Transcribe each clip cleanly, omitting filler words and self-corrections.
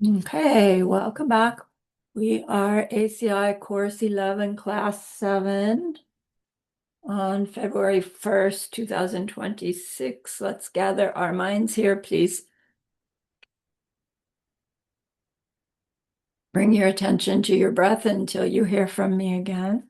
Okay, welcome back. We are ACI Course 11, Class 7 on February 1st, 2026. Let's gather our minds here, please. Bring your attention to your breath until you hear from me again.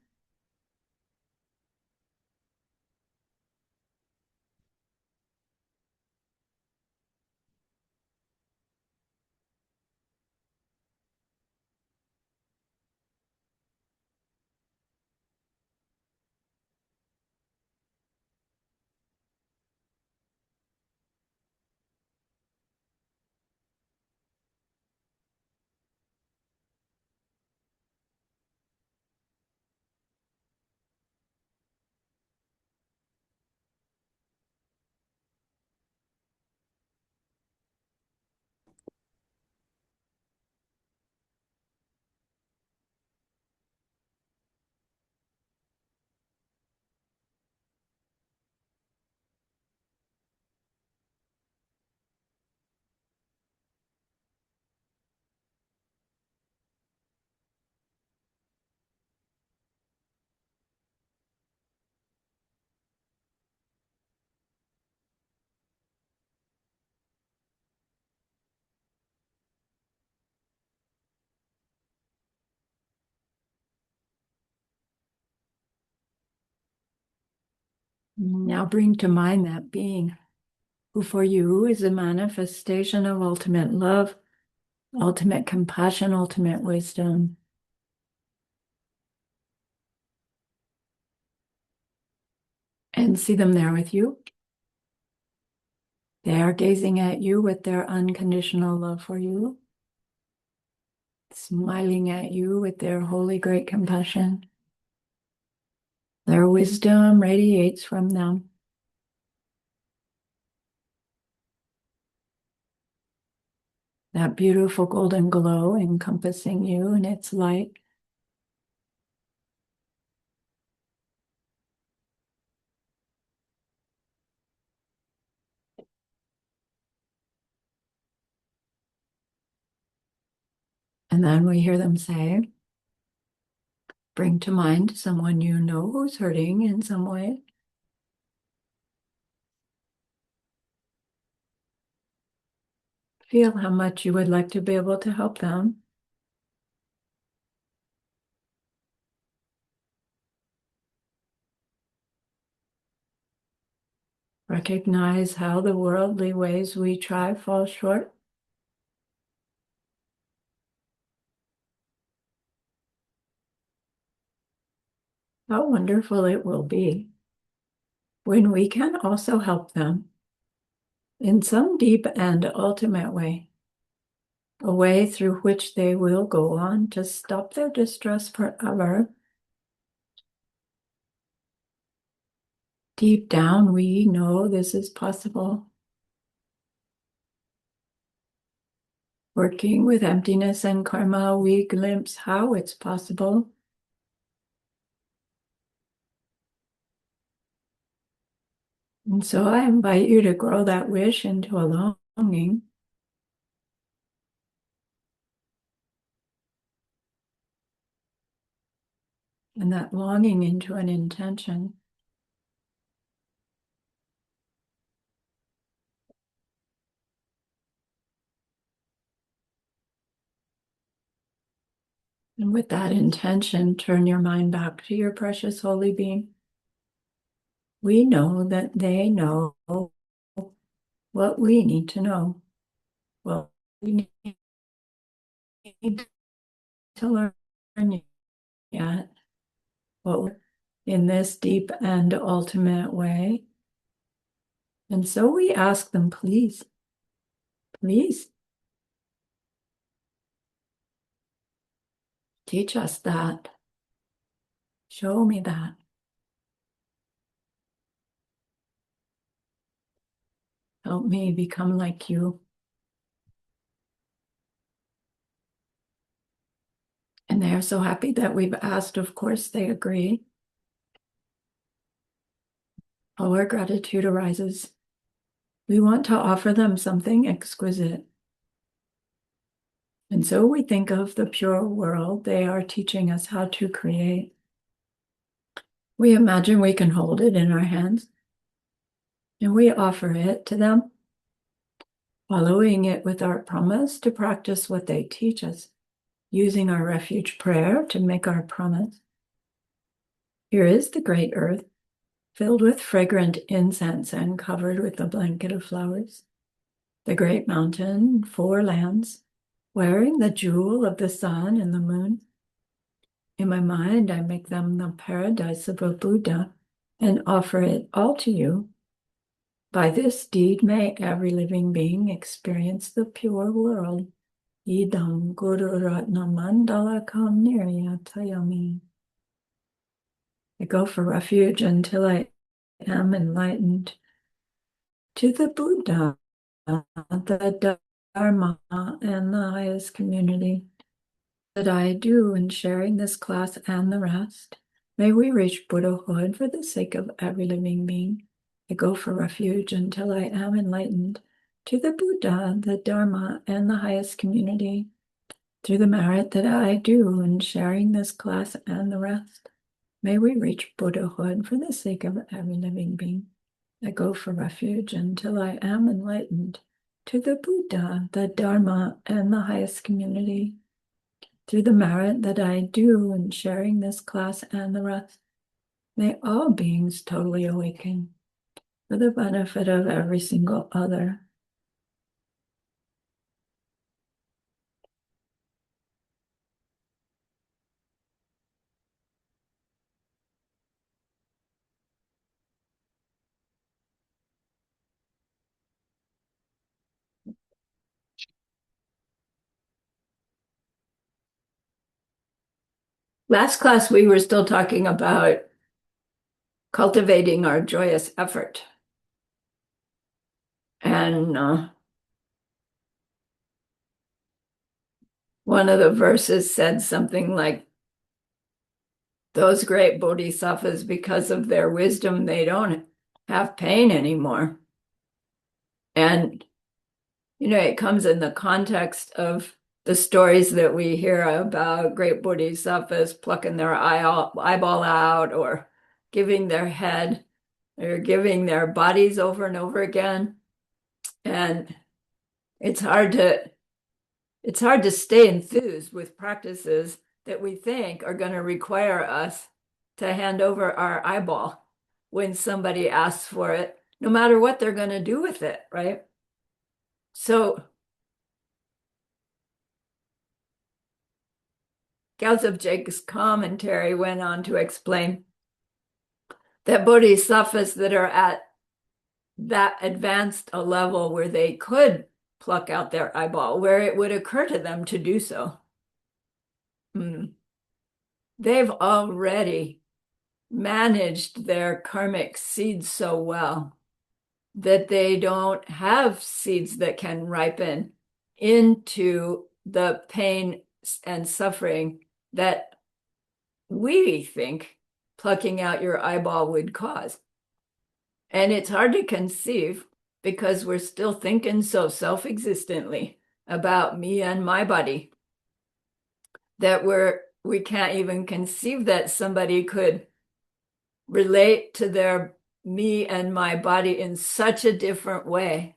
Now bring to mind that being who for you is a manifestation of ultimate love, ultimate compassion, ultimate wisdom. And see them there with you. They are gazing at you with their unconditional love for you, smiling at you with their holy great compassion. Their wisdom radiates from them. That beautiful golden glow encompassing you in its light. And then we hear them say, bring to mind someone you know who's hurting in some way. Feel how much you would like to be able to help them. Recognize how the worldly ways we try fall short. How wonderful it will be when we can also help them in some deep and ultimate way, a way through which they will go on to stop their distress forever. Deep down, we know this is possible. Working with emptiness and karma, we glimpse how it's possible. And so I invite you to grow that wish into a longing. And that longing into an intention. And with that intention, turn your mind back to your precious holy being. We know that they know what we need to know. What we need to learn yet. What we're in this deep and ultimate way. And so we ask them, please, please, teach us that. Show me that. Help me become like you. And they are so happy that we've asked. Of course, they agree. Our gratitude arises. We want to offer them something exquisite. And so we think of the pure world. They are teaching us how to create. We imagine we can hold it in our hands, and we offer it to them, following it with our promise to practice what they teach us, using our refuge prayer to make our promise. Here is the great earth, filled with fragrant incense and covered with a blanket of flowers. The great mountain, 4 lands, wearing the jewel of the sun and the moon. In my mind, I make them the paradise of a Buddha and offer it all to you. By this deed, may every living being experience the pure world. Idam Guru Ratna Mandala Kam Niryatayami. I go for refuge until I am enlightened to the Buddha, the Dharma, and the highest community. That I do in sharing this class and the rest. May we reach Buddhahood for the sake of every living being. I go for refuge until I am enlightened to the Buddha, the Dharma, and the highest community. Through the merit that I do in sharing this class and the rest, may we reach Buddhahood for the sake of every living being. I go for refuge until I am enlightened to the Buddha, the Dharma, and the highest community. Through the merit that I do in sharing this class and the rest, may all beings totally awaken for the benefit of every single other. Last class, we were still talking about cultivating our joyous effort. And one of the verses said something like, those great bodhisattvas, because of their wisdom, they don't have pain anymore. And, it comes in the context of the stories that we hear about great bodhisattvas plucking their eyeball out or giving their head or giving their bodies over and over again. And it's hard to stay enthused with practices that we think are going to require us to hand over our eyeball when somebody asks for it, no matter what they're going to do with it, right? So Gyaltsab Jig's commentary went on to explain that bodhisattvas that are at that advanced a level where they could pluck out their eyeball, where it would occur to them to do so, they've already managed their karmic seeds so well that they don't have seeds that can ripen into the pain and suffering that we think plucking out your eyeball would cause. And it's hard to conceive because we're still thinking so self-existently about me and my body that we can't even conceive that somebody could relate to their me and my body in such a different way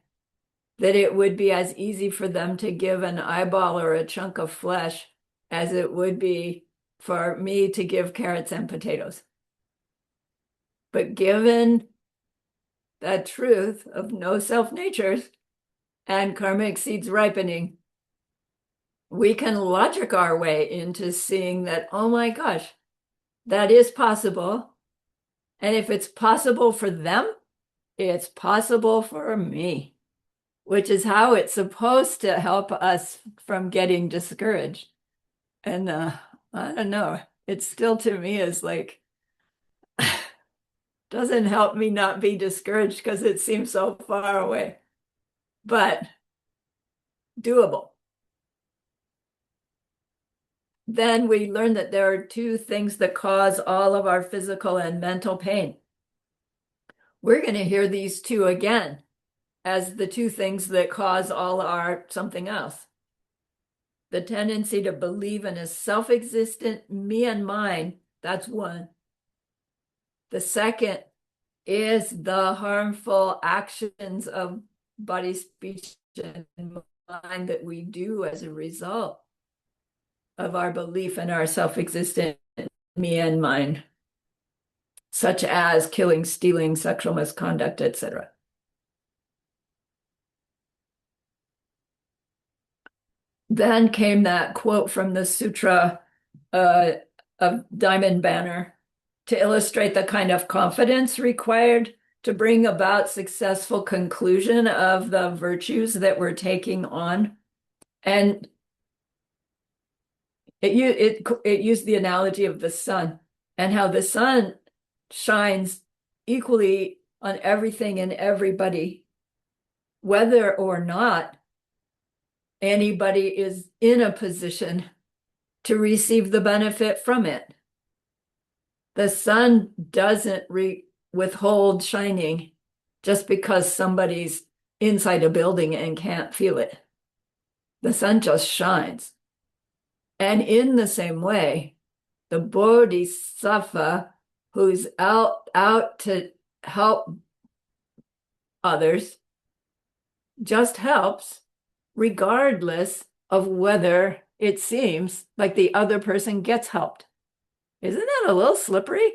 that it would be as easy for them to give an eyeball or a chunk of flesh as it would be for me to give carrots and potatoes. But given that truth of no self-natures and karmic seeds ripening, we can logic our way into seeing that, oh my gosh, that is possible. And if it's possible for them, it's possible for me, which is how it's supposed to help us from getting discouraged. And I don't know, it still to me is like, doesn't help me not be discouraged because it seems so far away, but doable. Then we learn that there are 2 things that cause all of our physical and mental pain. We're going to hear these 2 again as the 2 things that cause all our something else. the tendency to believe in a self-existent me and mine. That's one. The second is the harmful actions of body, speech, and mind that we do as a result of our belief in our self-existent me and mine, such as killing, stealing, sexual misconduct, etc. Then came that quote from the Sutra of Diamond Banner to illustrate the kind of confidence required to bring about successful conclusion of the virtues that we're taking on. And it used the analogy of the sun and how the sun shines equally on everything and everybody, whether or not anybody is in a position to receive the benefit from it. The sun doesn't withhold shining just because somebody's inside a building and can't feel it. The sun just shines. And in the same way, the Bodhisattva who's out to help others just helps regardless of whether it seems like the other person gets helped. Isn't that a little slippery?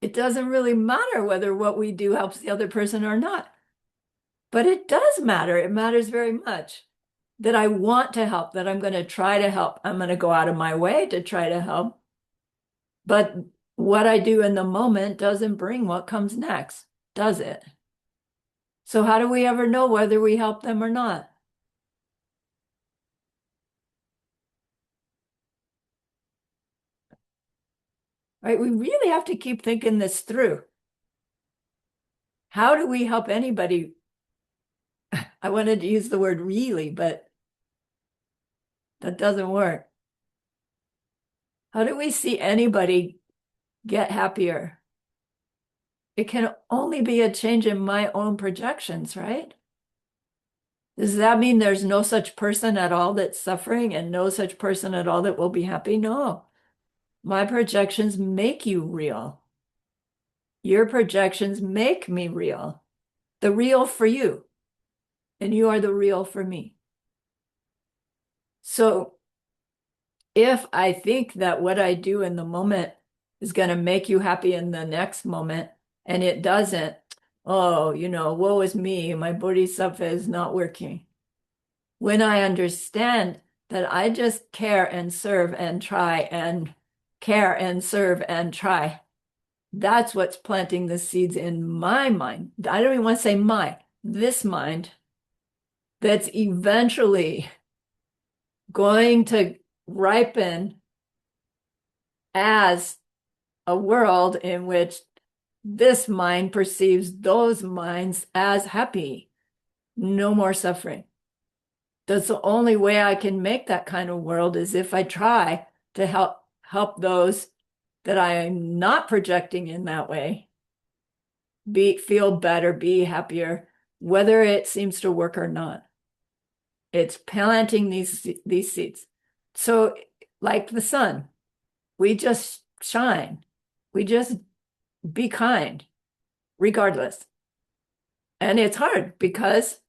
It doesn't really matter whether what we do helps the other person or not. But it does matter. It matters very much that I want to help, that I'm going to try to help. I'm going to go out of my way to try to help. But what I do in the moment doesn't bring what comes next, does it? So how do we ever know whether we help them or not? Right? We really have to keep thinking this through. How do we help anybody? I wanted to use the word really, but that doesn't work. How do we see anybody get happier? It can only be a change in my own projections, right? Does that mean there's no such person at all that's suffering and no such person at all that will be happy? No. My projections make you real. Your projections make me real. The real for you. And you are the real for me. So if I think that what I do in the moment is going to make you happy in the next moment, and it doesn't, oh, woe is me, my Bodhisattva is not working. When I understand that I just care and serve and try and care and serve and try, that's what's planting the seeds in my mind. I don't even want to say this mind that's eventually going to ripen as a world in which this mind perceives those minds as happy, no more suffering. That's the only way I can make that kind of world is if I try to help those that I'm not projecting in that way feel better, be happier, whether it seems to work or not. It's planting these seeds. So like the sun, we just shine. We just be kind, regardless. And it's hard because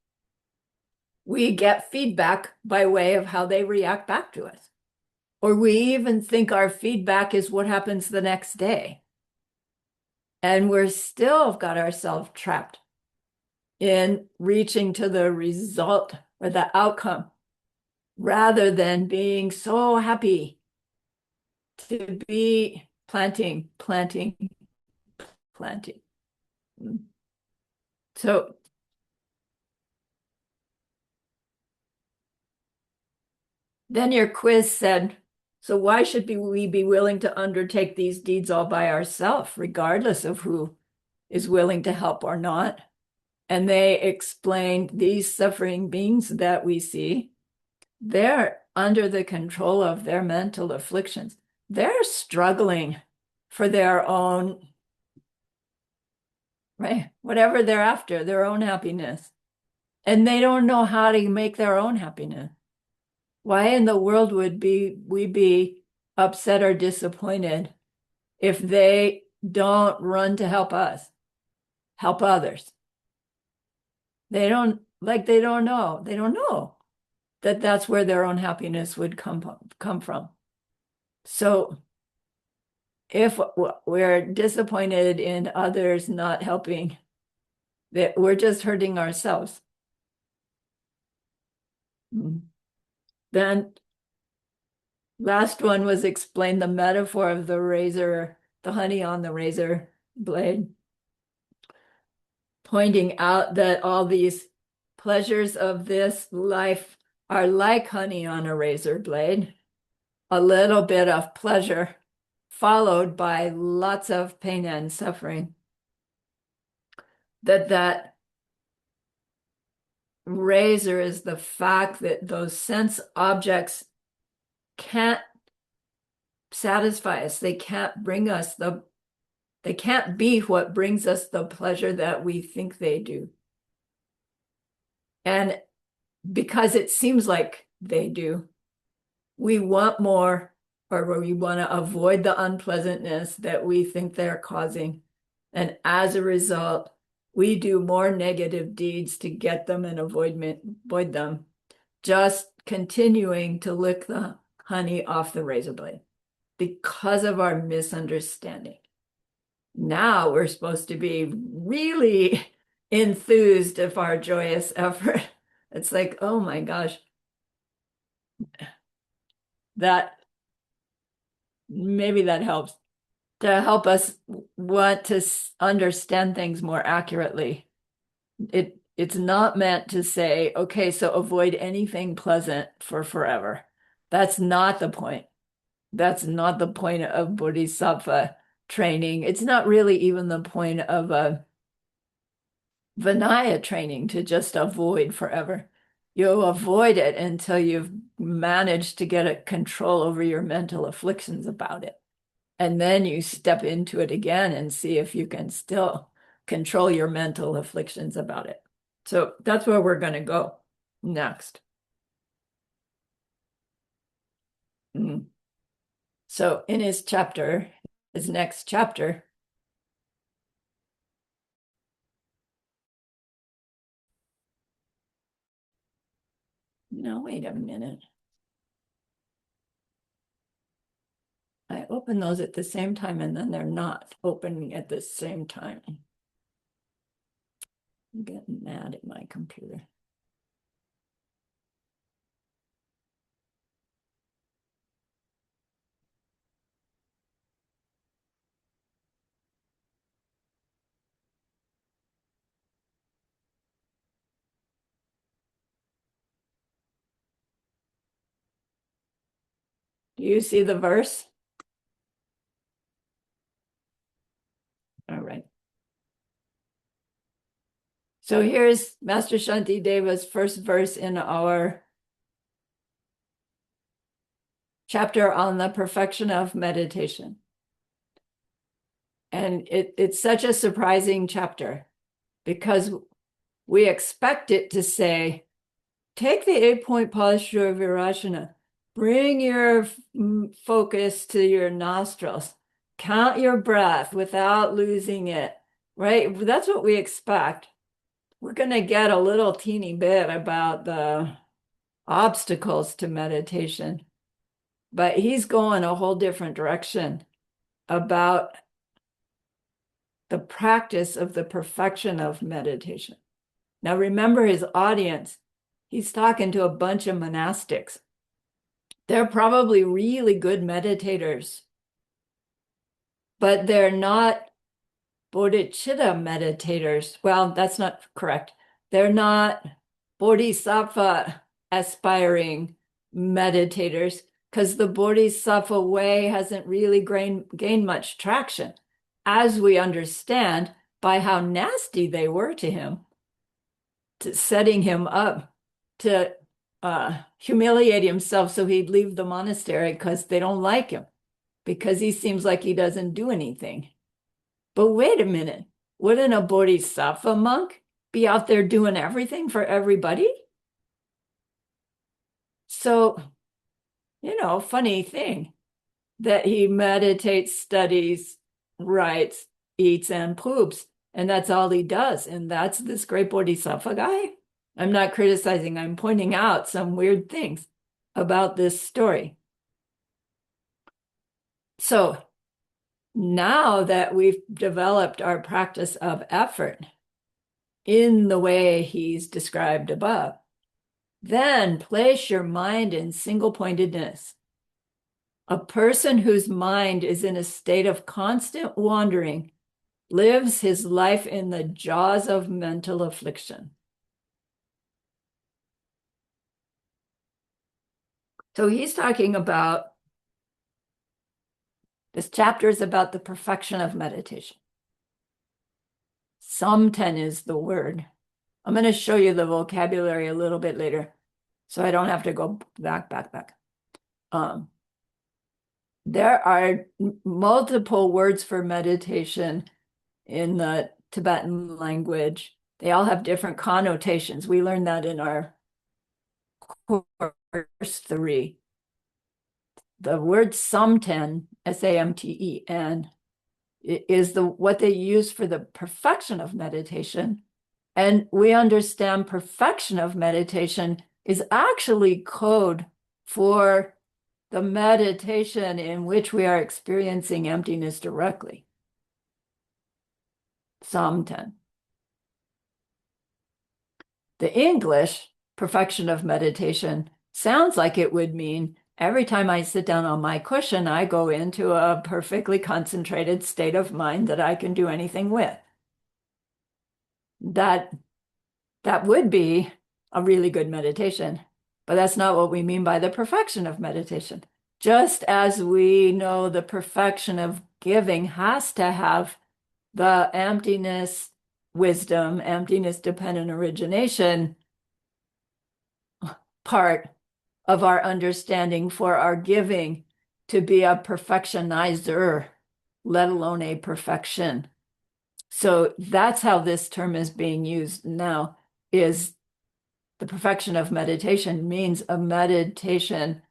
we get feedback by way of how they react back to us. Or we even think our feedback is what happens the next day. And we're still got ourselves trapped in reaching to the result or the outcome rather than being so happy to be planting. So then your quiz said, so why should we be willing to undertake these deeds all by ourselves, regardless of who is willing to help or not? And they explained these suffering beings that we see, they're under the control of their mental afflictions. They're struggling for their own, right? Whatever they're after, their own happiness. and they don't know how to make their own happiness. Why in the world would we be upset or disappointed if they don't run to help us, help others? They don't they don't know. They don't know that that's where their own happiness would come from. So if we're disappointed in others not helping, that we're just hurting ourselves. Then last one was explain the metaphor of the razor, the honey on the razor blade, pointing out that all these pleasures of this life are like honey on a razor blade, a little bit of pleasure followed by lots of pain and suffering. That razor is the fact that those sense objects can't satisfy us. They can't bring us they can't be what brings us the pleasure that we think they do. And because it seems like they do, we want more, or we want to avoid the unpleasantness that we think they're causing. And as a result, we do more negative deeds to get them and avoid them, just continuing to lick the honey off the razor blade because of our misunderstanding. Now we're supposed to be really enthused of our joyous effort. It's like, oh my gosh, that maybe that helps to help us want to understand things more accurately. It's not meant to say, okay, so avoid anything pleasant for forever. That's not the point. That's not the point of Bodhisattva training. It's not really even the point of a Vinaya training to just avoid forever. You'll avoid it until you've managed to get a control over your mental afflictions about it. And then you step into it again and see if you can still control your mental afflictions about it. So that's where we're going to go next. So in his next chapter, no, wait a minute. I open those at the same time and then they're not opening at the same time. I'm getting mad at my computer. Do you see the verse? All right. So here's Master Shantideva's first verse in our chapter on the perfection of meditation. And it's such a surprising chapter because we expect it to say, take the 8-point posture of Virasana, bring your focus to your nostrils, count your breath without losing it, right? That's what we expect. We're going to get a little teeny bit about the obstacles to meditation, but he's going a whole different direction about the practice of the perfection of meditation. Now, remember his audience. He's talking to a bunch of monastics. They're probably really good meditators, but they're not bodhicitta meditators. Well, that's not correct. They're not bodhisattva aspiring meditators because the bodhisattva way hasn't really gained much traction, as we understand by how nasty they were to him, to setting him up to humiliate himself so he'd leave the monastery because they don't like him, because he seems like he doesn't do anything. But wait a minute, wouldn't a bodhisattva monk be out there doing everything for everybody. So, funny thing that he meditates, studies, writes, eats, and poops. And that's all he does. And that's this great Bodhisattva guy. I'm not criticizing, I'm pointing out some weird things about this story. So now that we've developed our practice of effort in the way he's described above, then place your mind in single pointedness. A person whose mind is in a state of constant wandering lives his life in the jaws of mental affliction. So he's talking about, this chapter is about the perfection of meditation. Samten is the word. I'm going to show you the vocabulary a little bit later, so I don't have to go back. There are multiple words for meditation in the Tibetan language. They all have different connotations. We learned that in our course 3. The word samten, S-A-M-T-E-N, is what they use for the perfection of meditation. And we understand perfection of meditation is actually code for the meditation in which we are experiencing emptiness directly. Samten. The English perfection of meditation sounds like it would mean every time I sit down on my cushion, I go into a perfectly concentrated state of mind that I can do anything with. That would be a really good meditation, but that's not what we mean by the perfection of meditation. Just as we know the perfection of giving has to have the emptiness, wisdom, emptiness dependent origination part of our understanding for our giving to be a perfectionizer, let alone a perfection. So that's how this term is being used now, is the perfection of meditation means a meditation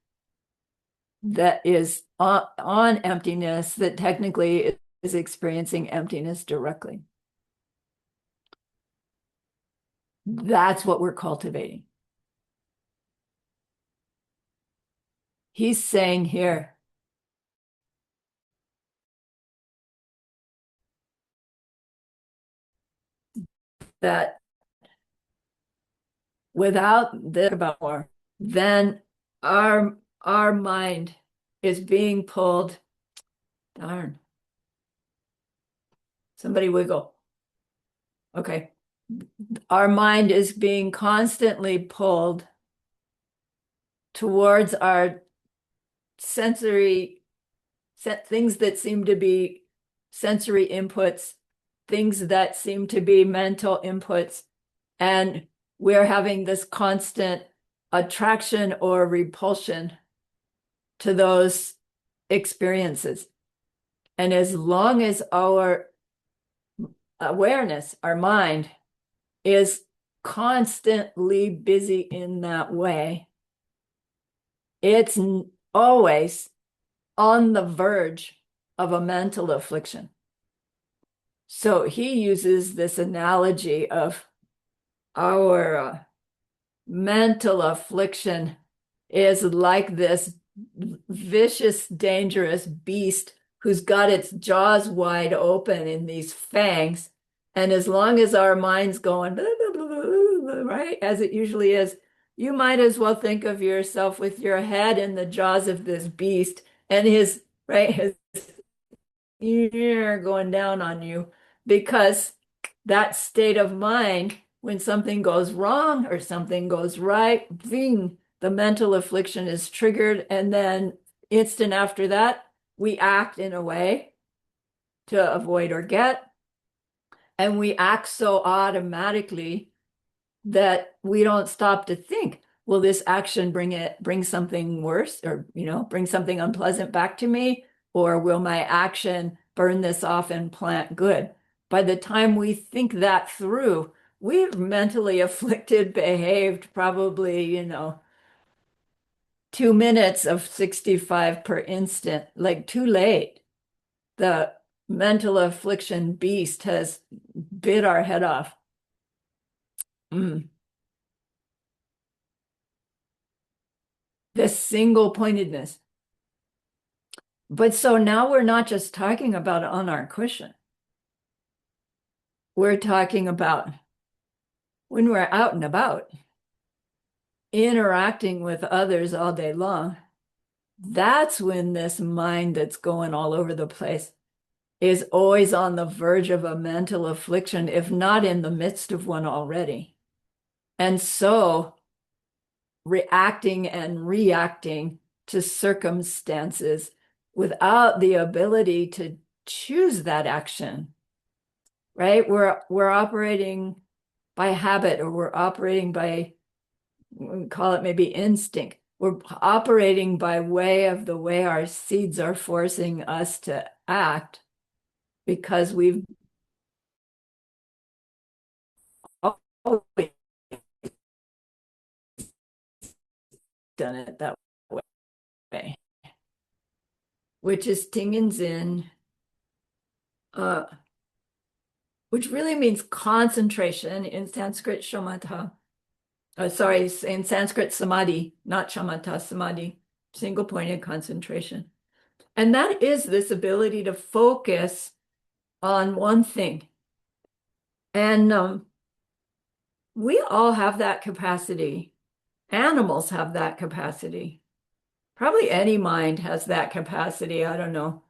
that is on emptiness, that technically is experiencing emptiness directly. That's what we're cultivating. He's saying here, that without this about more, then our mind is being pulled. Darn. Somebody wiggle. Okay. Our mind is being constantly pulled towards our sensory things that seem to be sensory inputs, things that seem to be mental inputs, and we're having this constant attraction or repulsion to those experiences. And as long as our awareness, our mind, is constantly busy in that way, it's always on the verge of a mental affliction. So he uses this analogy of our mental affliction is like this vicious, dangerous beast who's got its jaws wide open in these fangs. And as long as our mind's going, blah, blah, blah, blah, blah, right, as it usually is, you might as well think of yourself with your head in the jaws of this beast and his ear going down on you, because that state of mind, when something goes wrong or something goes right, zing, the mental affliction is triggered, and then instant after that, we act in a way to avoid or get, and we act so automatically that we don't stop to think, will this action bring something worse, or bring something unpleasant back to me, or will my action burn this off and plant good? By the time we think that through, we've mentally afflicted behaved probably, 2 minutes of 65 per instant, like too late. The mental affliction beast has bit our head off. Mm. This single pointedness. But so now we're not just talking about on our cushion. We're talking about when we're out and about, interacting with others all day long. That's when this mind that's going all over the place is always on the verge of a mental affliction, if not in the midst of one already. And so reacting and reacting to circumstances without the ability to choose that action, right? We're operating by habit, or we're operating by, we call it maybe instinct. We're operating by way of the way our seeds are forcing us to act because we've always done it that way, which is Tingen Zin, which really means concentration in Sanskrit shamatha. Sorry, in Sanskrit samadhi, not shamatha, samadhi, single pointed concentration. And that is this ability to focus on one thing. And we all have that capacity. Animals have that capacity. Probably any mind has that capacity. I don't know.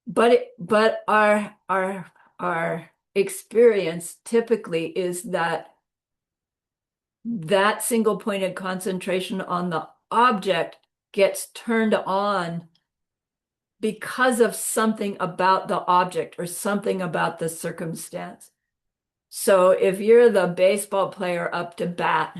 But our experience typically is that single pointed concentration on the object gets turned on because of something about the object or something about the circumstance. So if you're the baseball player up to bat,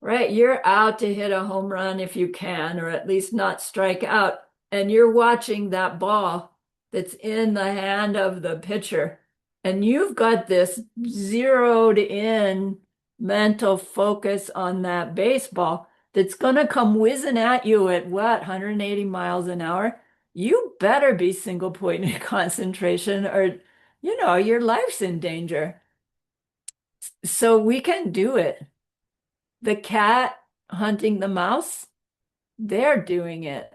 right, you're out to hit a home run if you can, or at least not strike out, and you're watching that ball that's in the hand of the pitcher, and you've got this zeroed in mental focus on that baseball that's going to come whizzing at you at what, 180 miles an hour? You better be single pointed concentration, or your life's in danger. So we can do it. The cat hunting the mouse, they're doing it,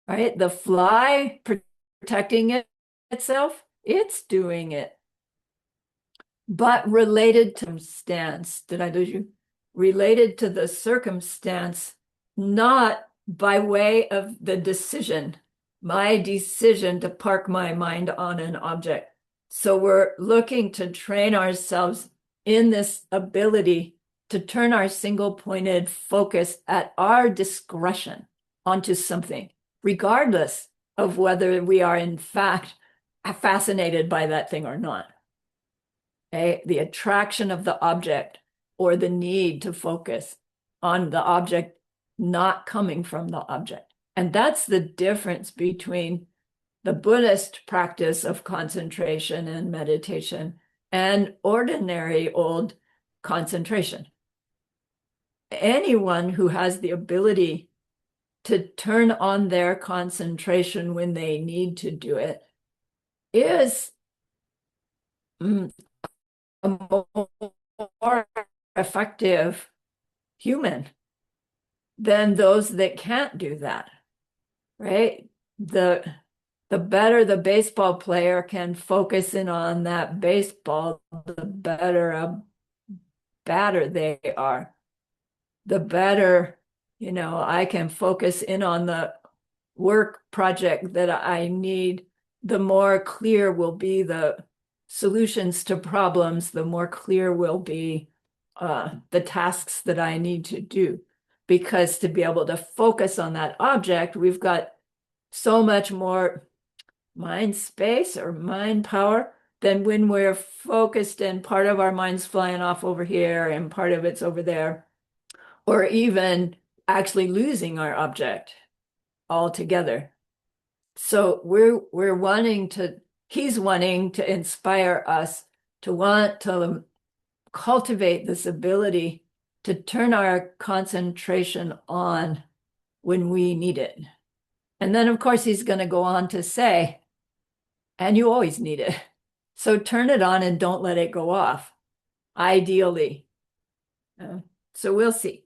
right? The fly protecting itself, it's doing it. But related to circumstance, did I lose you? Related to the circumstance, not by way of the decision, my decision to park my mind on an object. So we're looking to train ourselves in this ability to turn our single pointed focus at our discretion onto something, regardless of whether we are in fact fascinated by that thing or not. Okay? The attraction of the object or the need to focus on the object not coming from the object. And that's the difference between the Buddhist practice of concentration and meditation and ordinary old concentration. Anyone who has the ability to turn on their concentration when they need to do it is a more effective human than those that can't do that, right? The better the baseball player can focus in on that baseball, the better a batter they are. The better, I can focus in on the work project that I need, the more clear will be the solutions to problems, the more clear will be the tasks that I need to do. Because to be able to focus on that object, we've got so much more mind space or mind power than when we're focused and part of our mind's flying off over here and part of it's over there, or even actually losing our object altogether. So he's wanting to inspire us to want to cultivate this ability to turn our concentration on when we need it. And then, of course, he's going to go on to say, and you always need it. So turn it on and don't let it go off, ideally. Uh, so we'll see.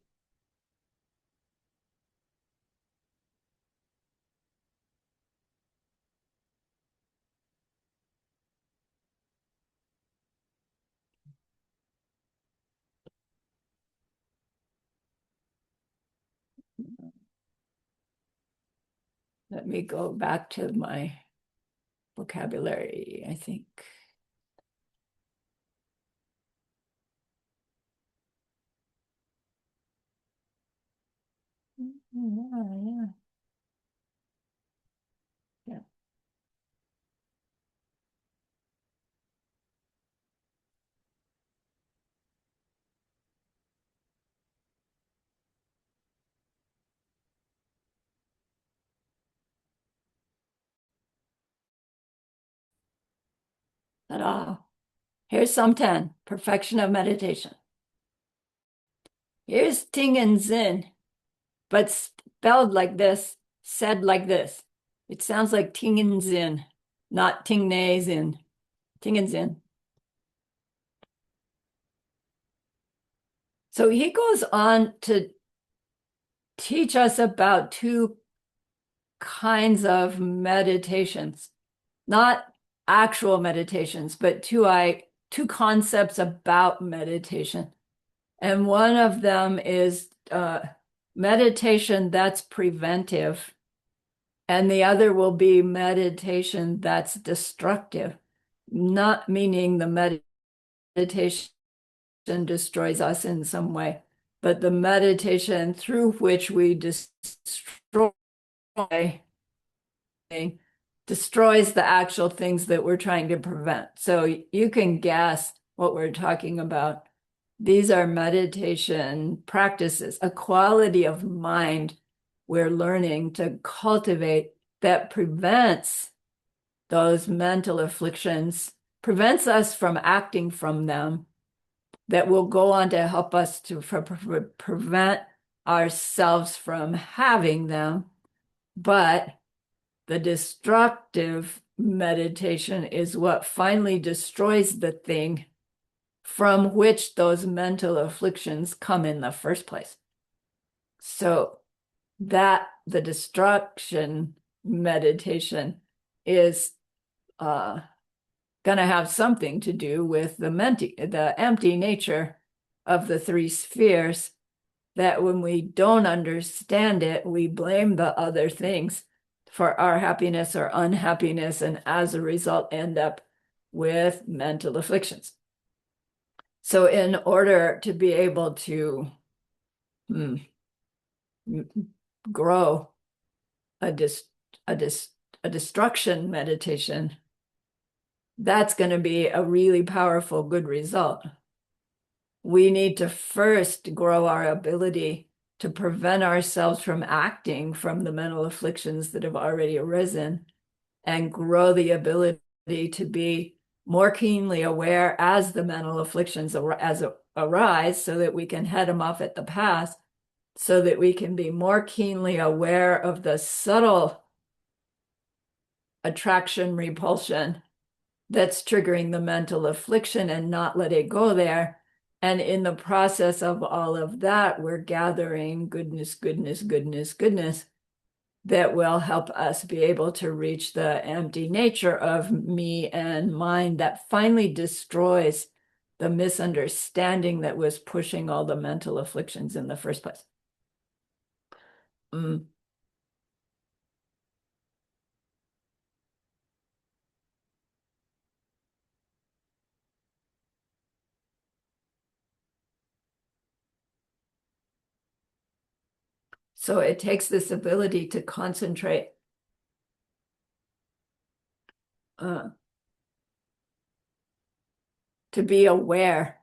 Let me go back to my vocabulary, I think. Yeah, yeah. Ta-da. Here's some 10, perfection of meditation. Here's Ting and Zin, but spelled like this, said like this. It sounds like Ting and Zin, not Ting Ne Zin. Ting and Zin. So he goes on to teach us about two kinds of meditations, not actual meditations, but two concepts about meditation. And one of them is meditation that's preventive, and the other will be meditation that's destructive, not meaning the meditation destroys us in some way, but the meditation through which we destroy destroys the actual things that we're trying to prevent. So you can guess what we're talking about. These are meditation practices, a quality of mind we're learning to cultivate that prevents those mental afflictions, prevents us from acting from them, that will go on to help us to prevent ourselves from having them. But the destructive meditation is what finally destroys the thing from which those mental afflictions come in the first place. So that the destruction meditation is going to have something to do with the empty nature of the three spheres, that when we don't understand it, we blame the other things for our happiness or unhappiness, and as a result end up with mental afflictions. So in order to be able to grow a destruction meditation, that's going to be a really powerful, good result. We need to first grow our ability to prevent ourselves from acting from the mental afflictions that have already arisen, and grow the ability to be more keenly aware as the mental afflictions arise, so that we can head them off at the pass, so that we can be more keenly aware of the subtle attraction repulsion that's triggering the mental affliction, and not let it go there. And in the process of all of that, we're gathering goodness, goodness, goodness, goodness that will help us be able to reach the empty nature of me and mind that finally destroys the misunderstanding that was pushing all the mental afflictions in the first place. So it takes this ability to concentrate to be aware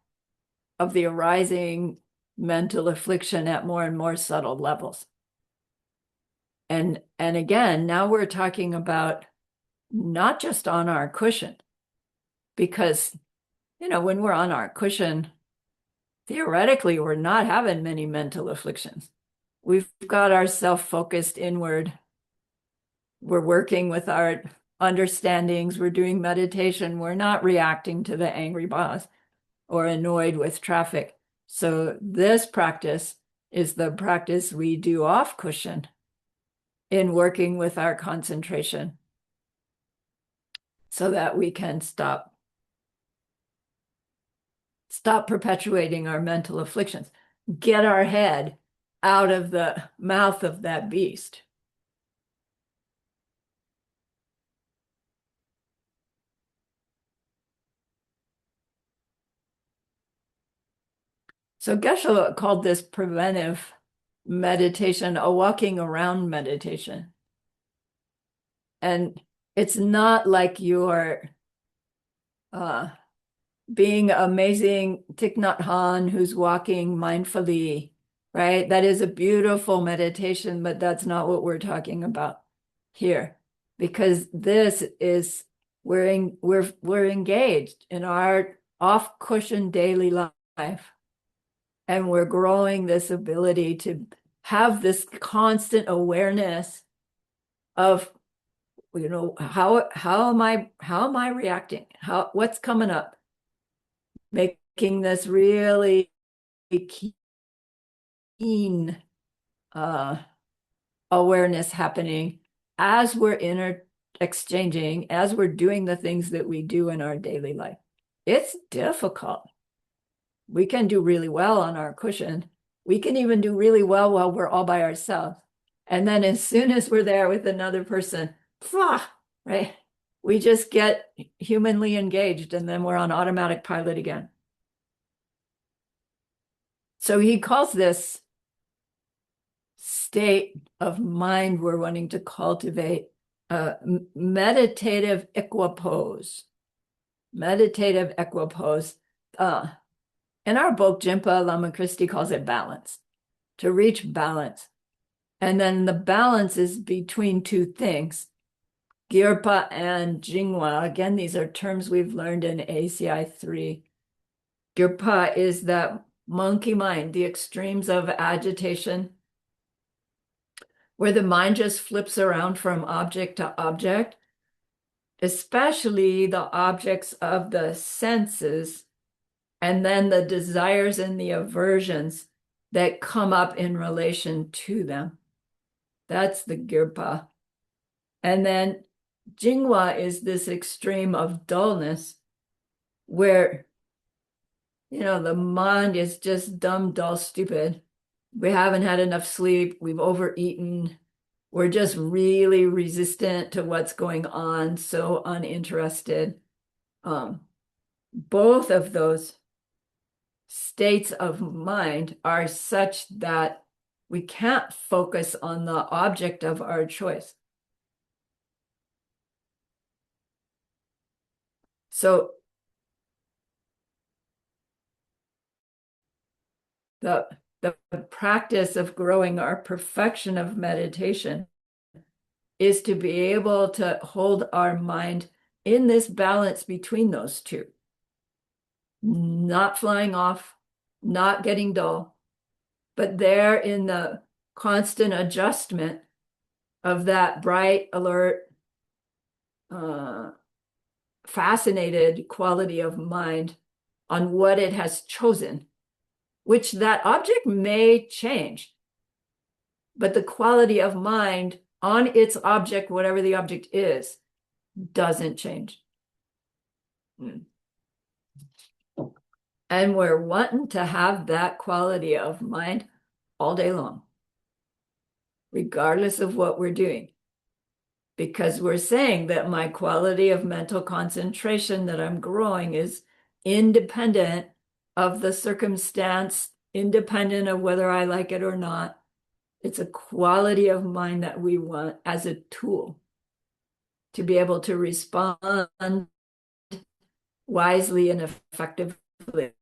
of the arising mental affliction at more and more subtle levels. And again, now we're talking about not just on our cushion, because, when we're on our cushion, theoretically, we're not having many mental afflictions. We've got our self-focused inward. We're working with our understandings. We're doing meditation. We're not reacting to the angry boss or annoyed with traffic. So this practice is the practice we do off cushion in working with our concentration so that we can stop perpetuating our mental afflictions, get our head out of the mouth of that beast. So Geshe called this preventive meditation a walking around meditation. And it's not like you're being amazing Thich Nhat Hanh who's walking mindfully, right? That is a beautiful meditation, but that's not what we're talking about here, because this is we're engaged in our off cushion daily life, and we're growing this ability to have this constant awareness of, how am I reacting? What's coming up? Making this really keen awareness happening as we're exchanging, as we're doing the things that we do in our daily life. It's difficult. We can do really well on our cushion. We can even do really well while we're all by ourselves. And then as soon as we're there with another person, right? We just get humanly engaged, and then we're on automatic pilot again. So he calls this state of mind we're wanting to cultivate meditative equipoise. Meditative equipoise. In our book, Jinpa Lama Christie calls it balance, to reach balance. And then the balance is between two things, Girpa and Jingwa. Again, these are terms we've learned in ACI 3. Girpa is that monkey mind, the extremes of agitation, where the mind just flips around from object to object, especially the objects of the senses, and then the desires and the aversions that come up in relation to them. That's the Girpa. And then Jingwa is this extreme of dullness where, the mind is just dumb, dull, stupid. We haven't had enough sleep. We've overeaten. We're just really resistant to what's going on, so uninterested. Both of those states of mind are such that we can't focus on the object of our choice. So the practice of growing our perfection of meditation is to be able to hold our mind in this balance between those two, not flying off, not getting dull, but there in the constant adjustment of that bright, alert, fascinated quality of mind on what it has chosen, which that object may change, but the quality of mind on its object, whatever the object is, doesn't change. And we're wanting to have that quality of mind all day long, regardless of what we're doing. Because we're saying that my quality of mental concentration that I'm growing is independent of the circumstance, independent of whether I like it or not. It's a quality of mind that we want as a tool to be able to respond wisely and effectively.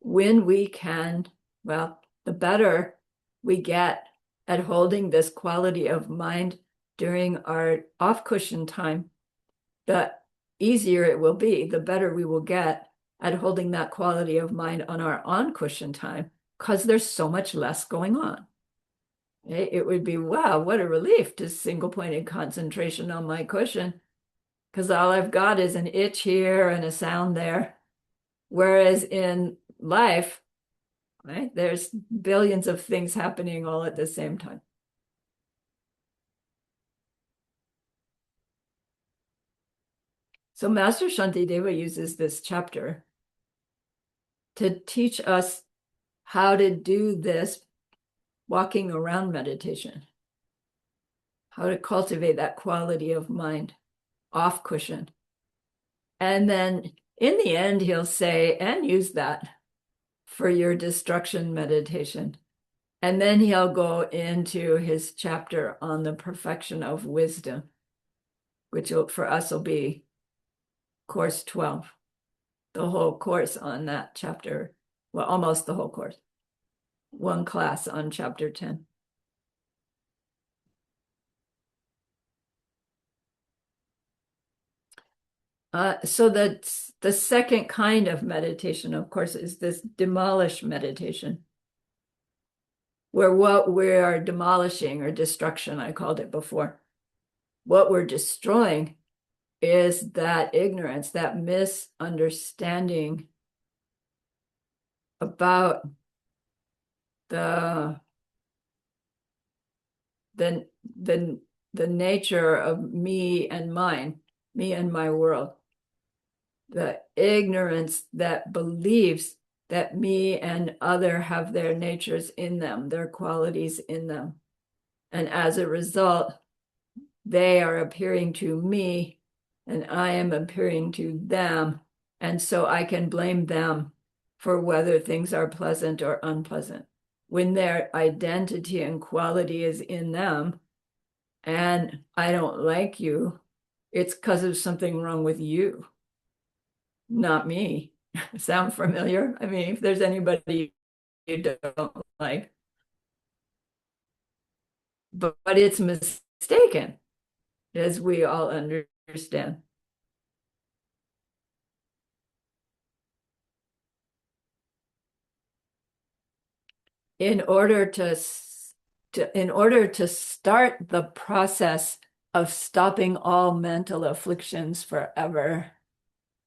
when we can, well, the better we get at holding this quality of mind during our off cushion time, the easier it will be, the better we will get at holding that quality of mind on our on cushion time, because there's so much less going on. It would be, wow, what a relief to single pointed concentration on my cushion, because all I've got is an itch here and a sound there. Whereas in life, right, there's billions of things happening all at the same time. So Master Shantideva uses this chapter to teach us how to do this walking around meditation, how to cultivate that quality of mind off cushion. And then in the end, he'll say, and use that for your destruction meditation. And then he'll go into his chapter on the perfection of wisdom, which for us will be course 12, the whole course on that chapter. Well, almost the whole course. One class on chapter 10. So the second kind of meditation, of course, is this demolish meditation, where what we are demolishing, or destruction, I called it before, what we're destroying is that ignorance, that misunderstanding about the nature of me and mine, me and my world. The ignorance that believes that me and other have their natures in them, their qualities in them. And as a result, they are appearing to me and I am appearing to them. And so I can blame them for whether things are pleasant or unpleasant, when their identity and quality is in them. And I don't like you, it's because of something wrong with you, not me. Sound familiar? I mean, if there's anybody you don't like, but it's mistaken, as we all understand. In order to start the process of stopping all mental afflictions forever,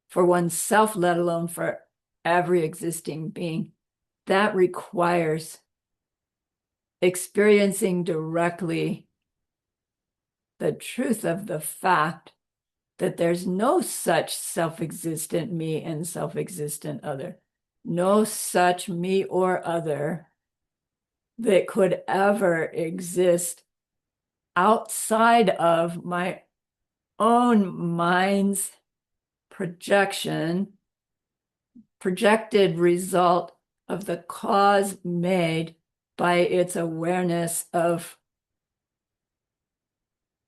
for oneself, let alone for every existing being, that requires experiencing directly the truth of the fact that there's no such self-existent me and self-existent other, no such me or other that could ever exist outside of my own mind's projected result of the cause made by its awareness of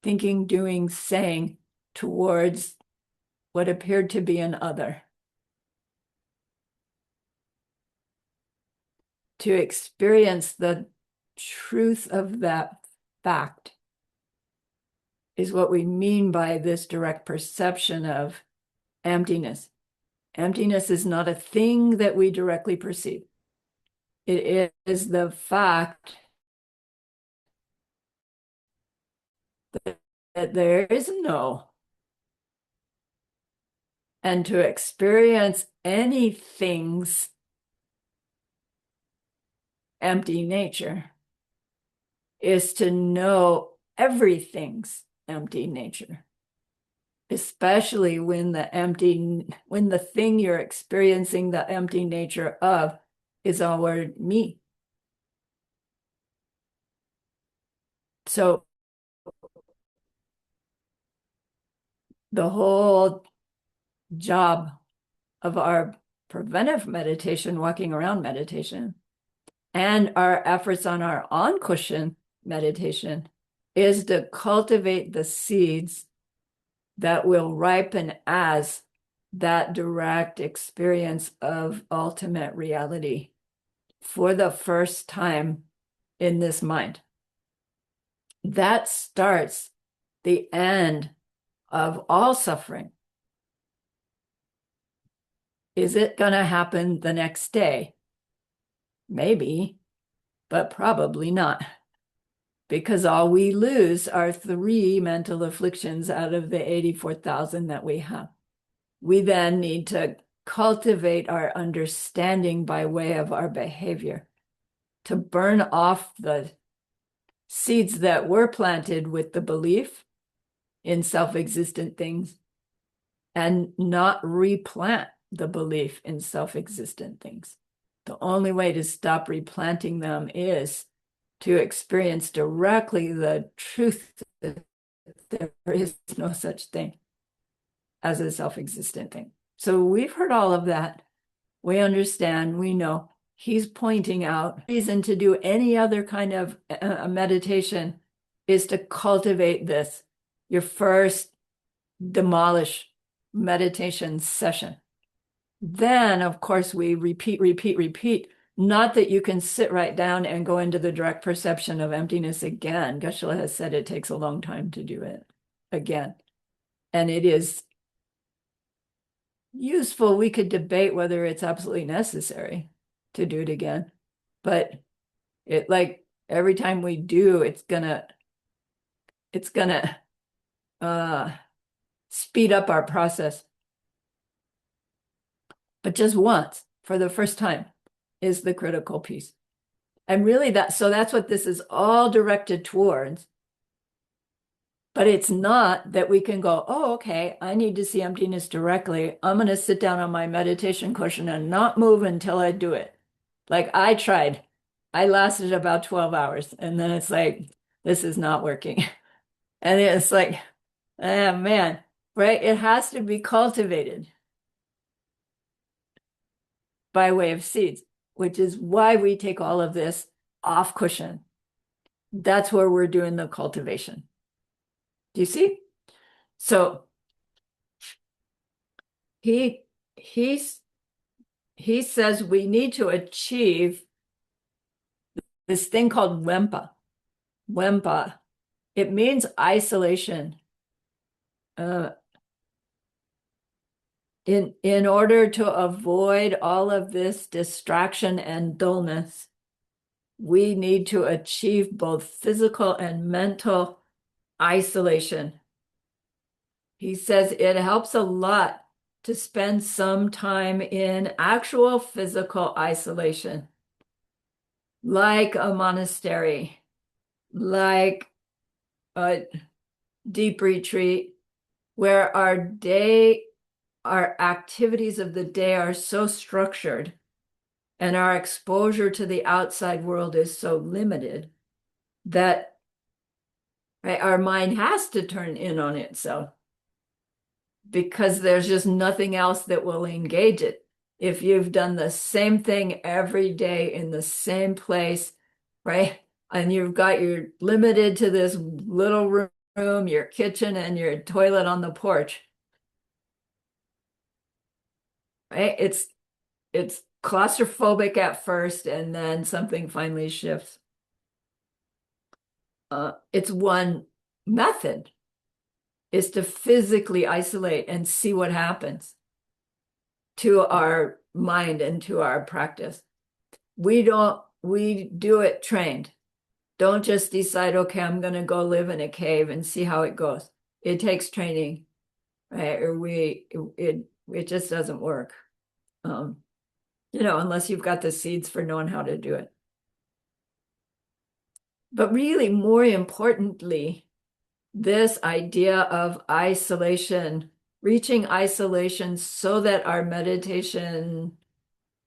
thinking, doing, saying towards what appeared to be an other. To experience the truth of that fact is what we mean by this direct perception of emptiness. Emptiness is not a thing that we directly perceive. It is the fact that there is no. And to experience anything's empty nature is to know everything's empty nature, especially when the thing you're experiencing the empty nature of is our me. So the whole job of our preventive meditation, walking around meditation, and our efforts on our on cushion meditation is to cultivate the seeds that will ripen as that direct experience of ultimate reality for the first time in this mind. That starts the end of all suffering. Is it going to happen the next day? Maybe, but probably not. Because all we lose are 3 mental afflictions out of the 84,000 that we have. We then need to cultivate our understanding by way of our behavior to burn off the seeds that were planted with the belief in self-existent things and not replant the belief in self-existent things. The only way to stop replanting them is to experience directly the truth that there is no such thing as a self-existent thing. So we've heard all of that. We understand, we know. He's pointing out reason to do any other kind of meditation is to cultivate this. Your first demolish meditation session. Then, of course, we repeat. Not that you can sit right down and go into the direct perception of emptiness again. Geshe-la has said it takes a long time to do it again. And it is useful. We could debate whether it's absolutely necessary to do it again. But it, like, every time we do, it's gonna speed up our process. But just once, for the first time, is the critical piece. And really that's what this is all directed towards. But it's not that we can go, oh, okay, I need to see emptiness directly. I'm going to sit down on my meditation cushion and not move until I do it. Like I tried. I lasted about 12 hours. And then it's like, this is not working. And it's like, oh man, right? It has to be cultivated by way of seeds, which is why we take all of this off cushion. That's where we're doing the cultivation. Do you see? So he says we need to achieve this thing called Wempa. Wempa. It means isolation. In order to avoid all of this distraction and dullness, we need to achieve both physical and mental isolation. He says it helps a lot to spend some time in actual physical isolation, like a monastery, like a deep retreat, where our activities of the day are so structured and our exposure to the outside world is so limited that, right, our mind has to turn in on itself because there's just nothing else that will engage it. If you've done the same thing every day in the same place, right, and you're limited to this little room, your kitchen and your toilet on the porch, right? It's claustrophobic at first, and then something finally shifts. It's one method is to physically isolate and see what happens to our mind and to our practice. We do it trained. Don't just decide, okay, I'm going to go live in a cave and see how it goes. It takes training, right? Or it just doesn't work. Unless you've got the seeds for knowing how to do it. But really, more importantly, this idea of isolation, reaching isolation so that our meditation,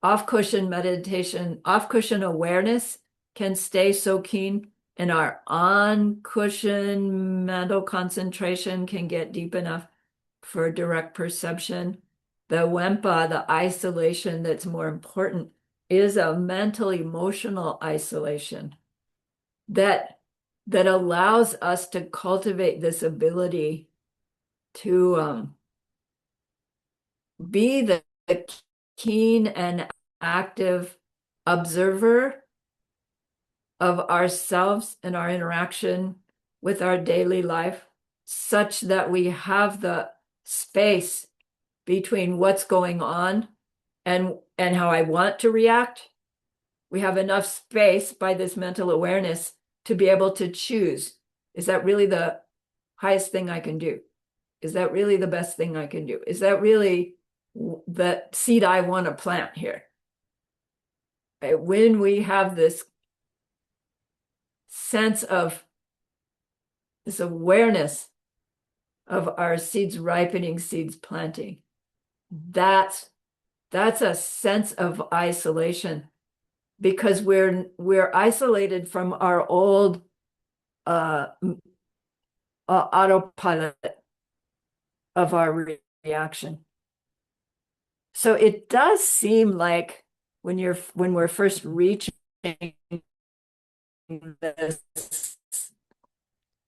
off-cushion awareness can stay so keen, and our on-cushion mental concentration can get deep enough for direct perception. The Wempa, the isolation that's more important, is a mental, emotional isolation that allows us to cultivate this ability to be the keen and active observer of ourselves and our interaction with our daily life, such that we have the space between what's going on and how I want to react. We have enough space by this mental awareness to be able to choose. Is that really the highest thing I can do? Is that really the best thing I can do? Is that really the seed I want to plant here? When we have this sense of this awareness of our seeds ripening, seeds planting, that's a sense of isolation, because we're isolated from our old autopilot of our reaction. So it does seem like when we're first reaching this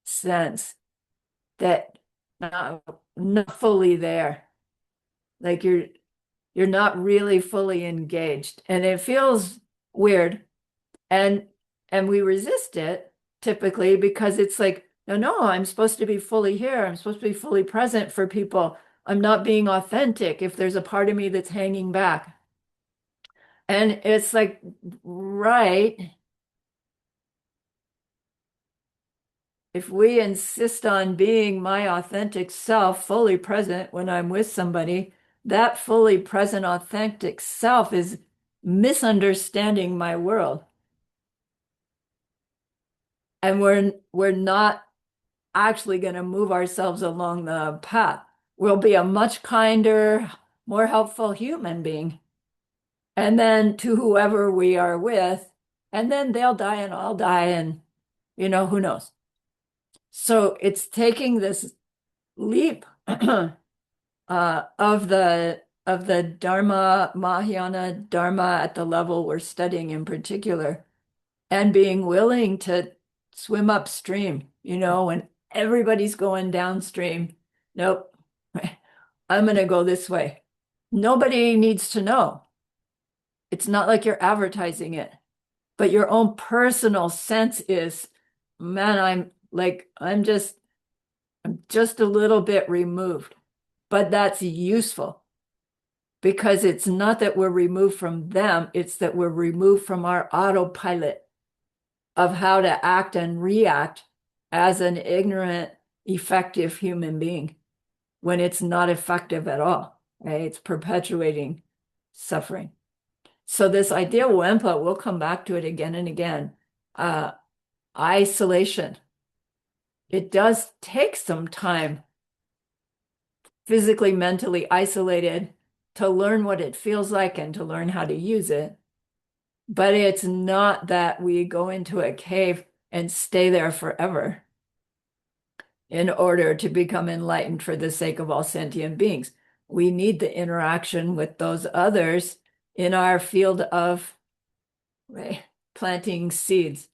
sense that not fully there, like you're not really fully engaged, and it feels weird, and we resist it typically because it's like, no, I'm supposed to be fully here. I'm supposed to be fully present for people. I'm not being authentic if there's a part of me that's hanging back. And it's like, right, if we insist on being my authentic self fully present when I'm with somebody, that fully present authentic self is misunderstanding my world. And we're not actually going to move ourselves along the path. We'll be a much kinder, more helpful human being. And then to whoever we are with, and then they'll die and I'll die, and who knows. So it's taking this leap of the Dharma, Mahayana Dharma at the level we're studying in particular, and being willing to swim upstream, when everybody's going downstream. Nope, I'm going to go this way. Nobody needs to know. It's not like you're advertising it, but your own personal sense is, man, I'm just a little bit removed. But that's useful, because it's not that we're removed from them, it's that we're removed from our autopilot of how to act and react as an ignorant, effective human being when it's not effective at all, right? It's perpetuating suffering. So this idea, Wempa, we'll come back to it again and again. Isolation. It does take some time, physically, mentally isolated, to learn what it feels like and to learn how to use it. But it's not that we go into a cave and stay there forever in order to become enlightened for the sake of all sentient beings. We need the interaction with those others in our field of planting seeds.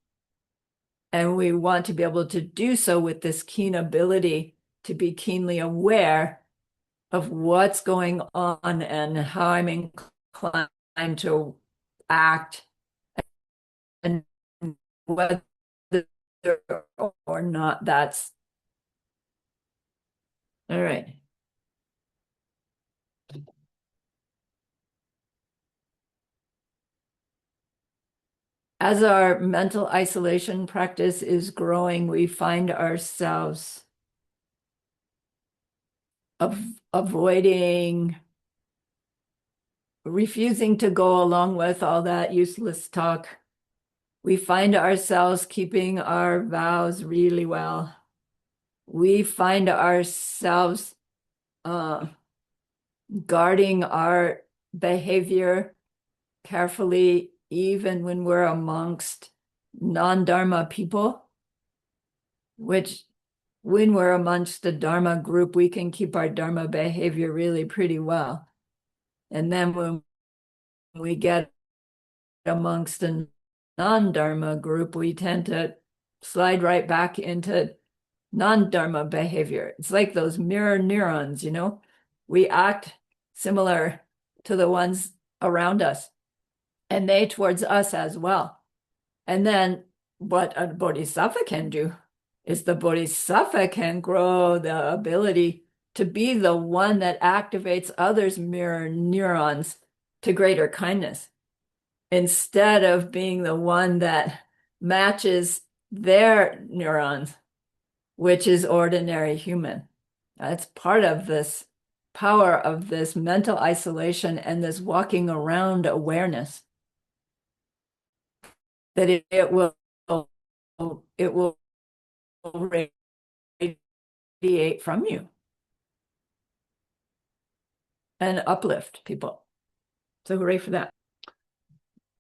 And we want to be able to do so with this keen ability to be keenly aware of what's going on and how I'm inclined to act, and whether or not that's all right. As our mental isolation practice is growing, we find ourselves avoiding, refusing to go along with all that useless talk. We find ourselves keeping our vows really well. We find ourselves guarding our behavior carefully, even when we're amongst non-Dharma people, which when we're amongst a Dharma group, we can keep our Dharma behavior really pretty well. And then when we get amongst a non-Dharma group, we tend to slide right back into non-Dharma behavior. It's like those mirror neurons, we act similar to the ones around us, and they towards us as well. And then what a bodhisattva can do is the bodhisattva can grow the ability to be the one that activates others' mirror neurons to greater kindness, instead of being the one that matches their neurons, which is ordinary human. That's part of this power of this mental isolation and this walking around awareness, that it will radiate from you and uplift people. So hooray for that.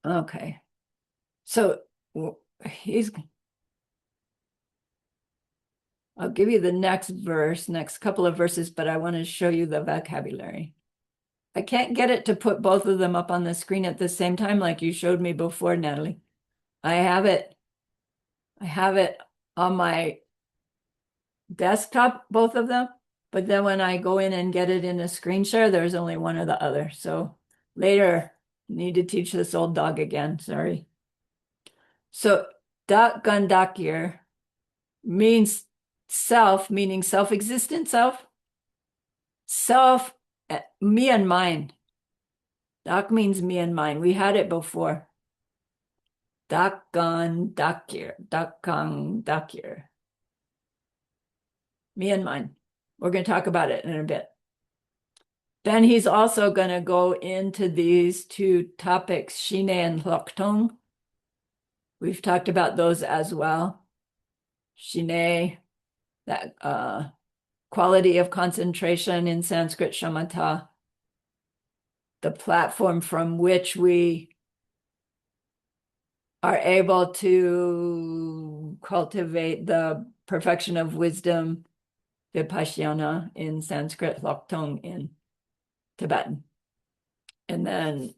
Okay. So I'll give you the next couple of verses, but I want to show you the vocabulary. I can't get it to put both of them up on the screen at the same time like you showed me before, Natalie. I have it on my desktop, both of them, but then when I go in and get it in a screen share, there's only one or the other. So later, need to teach this old dog again, sorry. So dak gandakir means self, meaning self-existent self. Self, me and mine. Dak means me and mine. We had it before. Dakkan dakir. Me and mine. We're going to talk about it in a bit. Then he's also going to go into these two topics, Shine and Loktong. We've talked about those as well. Shine, that quality of concentration in Sanskrit, shamatha, the platform from which we are able to cultivate the perfection of wisdom, vipassana in Sanskrit, Loktong in Tibetan. And then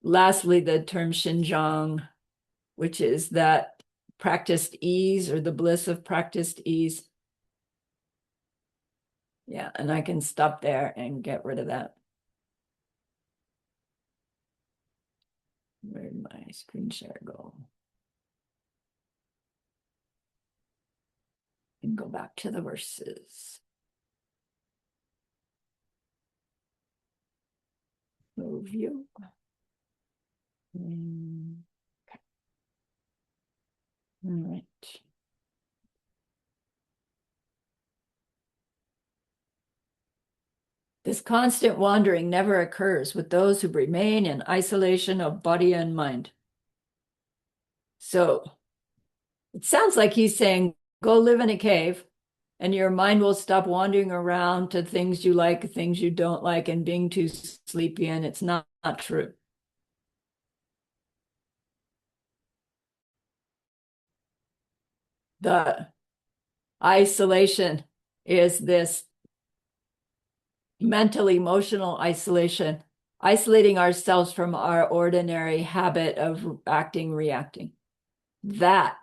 lastly, the term Xinjiang, which is that practiced ease or the bliss of practiced ease. Yeah, and I can stop there and get rid of that. Where did my screen share go? And go back to the verses. Move you. Okay. All right. This constant wandering never occurs with those who remain in isolation of body and mind. So it sounds like he's saying, go live in a cave and your mind will stop wandering around to things you like, things you don't like, and being too sleepy. And it's not true. The isolation is this mental, emotional isolation, isolating ourselves from our ordinary habit of acting, reacting. That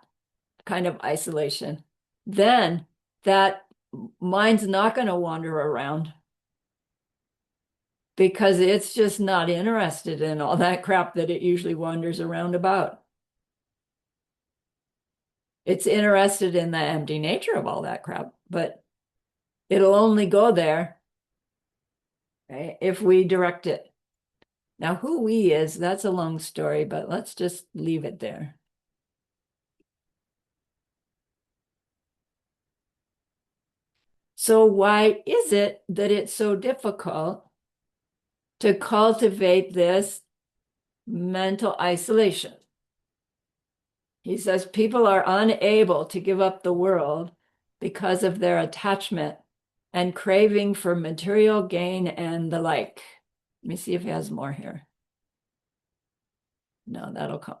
kind of isolation. Then that mind's not going to wander around because it's just not interested in all that crap that it usually wanders around about. It's interested in the empty nature of all that crap, but it'll only go there, right, if we direct it. Now, who we is, that's a long story, but let's just leave it there. So why is it that it's so difficult to cultivate this mental isolation? He says people are unable to give up the world because of their attachment and craving for material gain and the like. Let me see if he has more here. No, that'll come.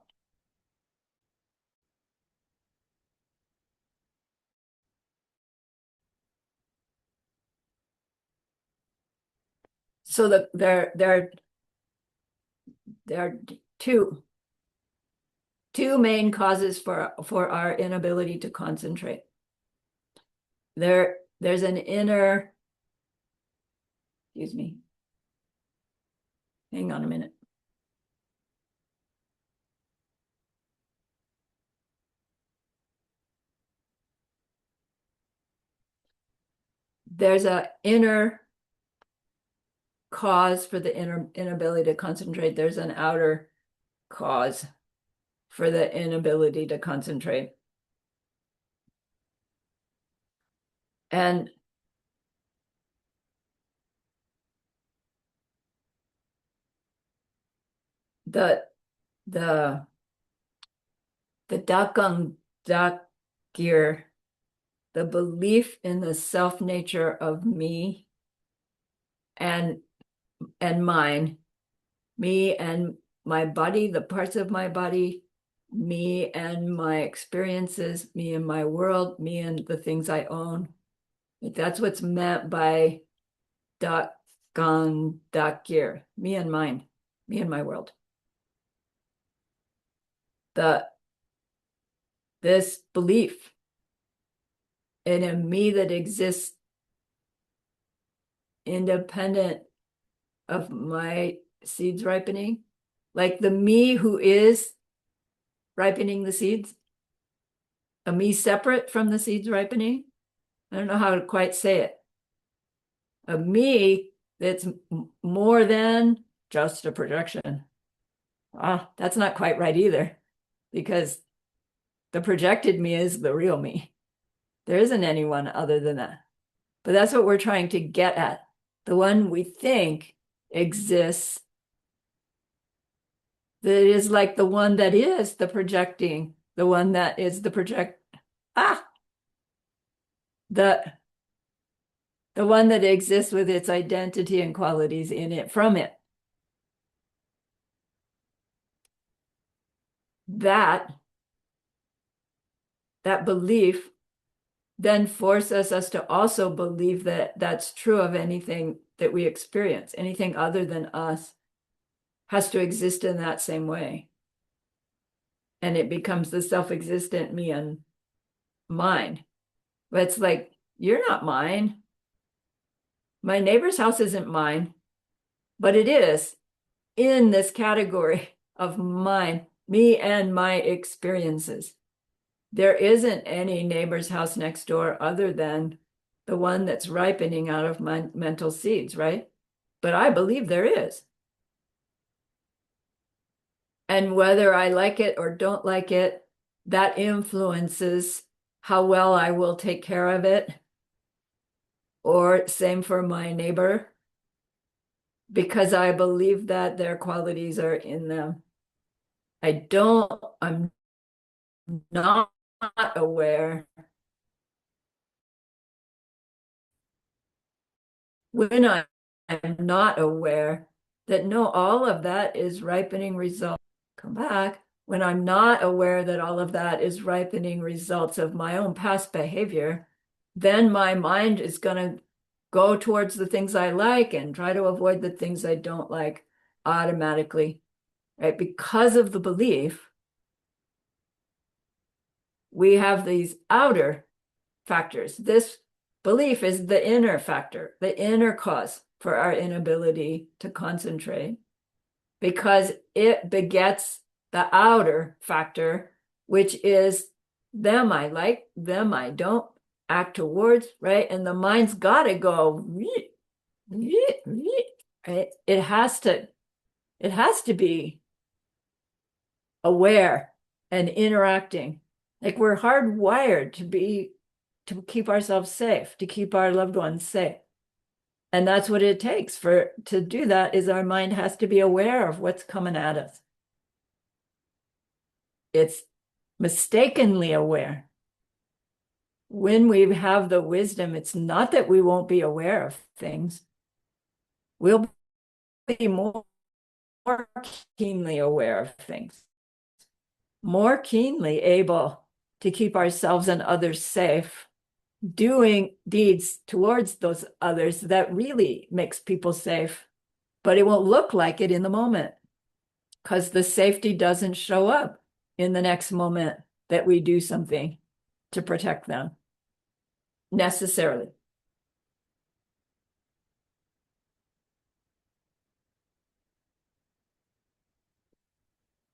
So there are two main causes for our inability to concentrate. There's an inner, excuse me, Hang on a minute. There's an inner cause for the inability to concentrate. There's an outer cause for the inability to concentrate. And the the Dakang Dakir, the belief in the self nature of me and mine, me and my body, the parts of my body, me and my experiences, me and my world, me and the things I own. That's what's meant by Dakang Dakir, me and mine, me and my world. This belief in a me that exists independent of my seeds ripening, like the me who is ripening the seeds, a me separate from the seeds ripening. I don't know how to quite say it. A me that's more than just a projection. That's not quite right either, because the projected me is the real me. There isn't anyone other than that. But that's what we're trying to get at. The one we think exists, that is like the one that is the projecting, the one that is the the one that exists with its identity and qualities in it from it. That belief then forces us to also believe that that's true of anything that we experience. Anything other than us has to exist in that same way. And it becomes the self-existent me and mine. But it's like, you're not mine. My neighbor's house isn't mine, but it is in this category of mine, me and my experiences. There isn't any neighbor's house next door other than the one that's ripening out of my mental seeds, right? But I believe there is. And whether I like it or don't like it, that influences how well I will take care of it. Or same for my neighbor, because I believe that their qualities are in them. I'm not aware. When I'm not aware that no, all of that is ripening results. Come back. When I'm not aware that all of that is ripening results of my own past behavior, then my mind is going to go towards the things I like and try to avoid the things I don't like automatically, right? Because of the belief, we have these outer factors. This belief is the inner factor, the inner cause for our inability to concentrate, because it begets the outer factor, which is them I like, them I don't act towards, right? And the mind's got to go, right? It has to be aware and interacting. Like we're hardwired to keep ourselves safe, to keep our loved ones safe. And that's what it takes to do that, is our mind has to be aware of what's coming at us. It's mistakenly aware. When we have the wisdom, it's not that we won't be aware of things. We'll be more keenly aware of things, more keenly able to keep ourselves and others safe, doing deeds towards those others that really makes people safe, but it won't look like it in the moment because the safety doesn't show up in the next moment that we do something to protect them necessarily.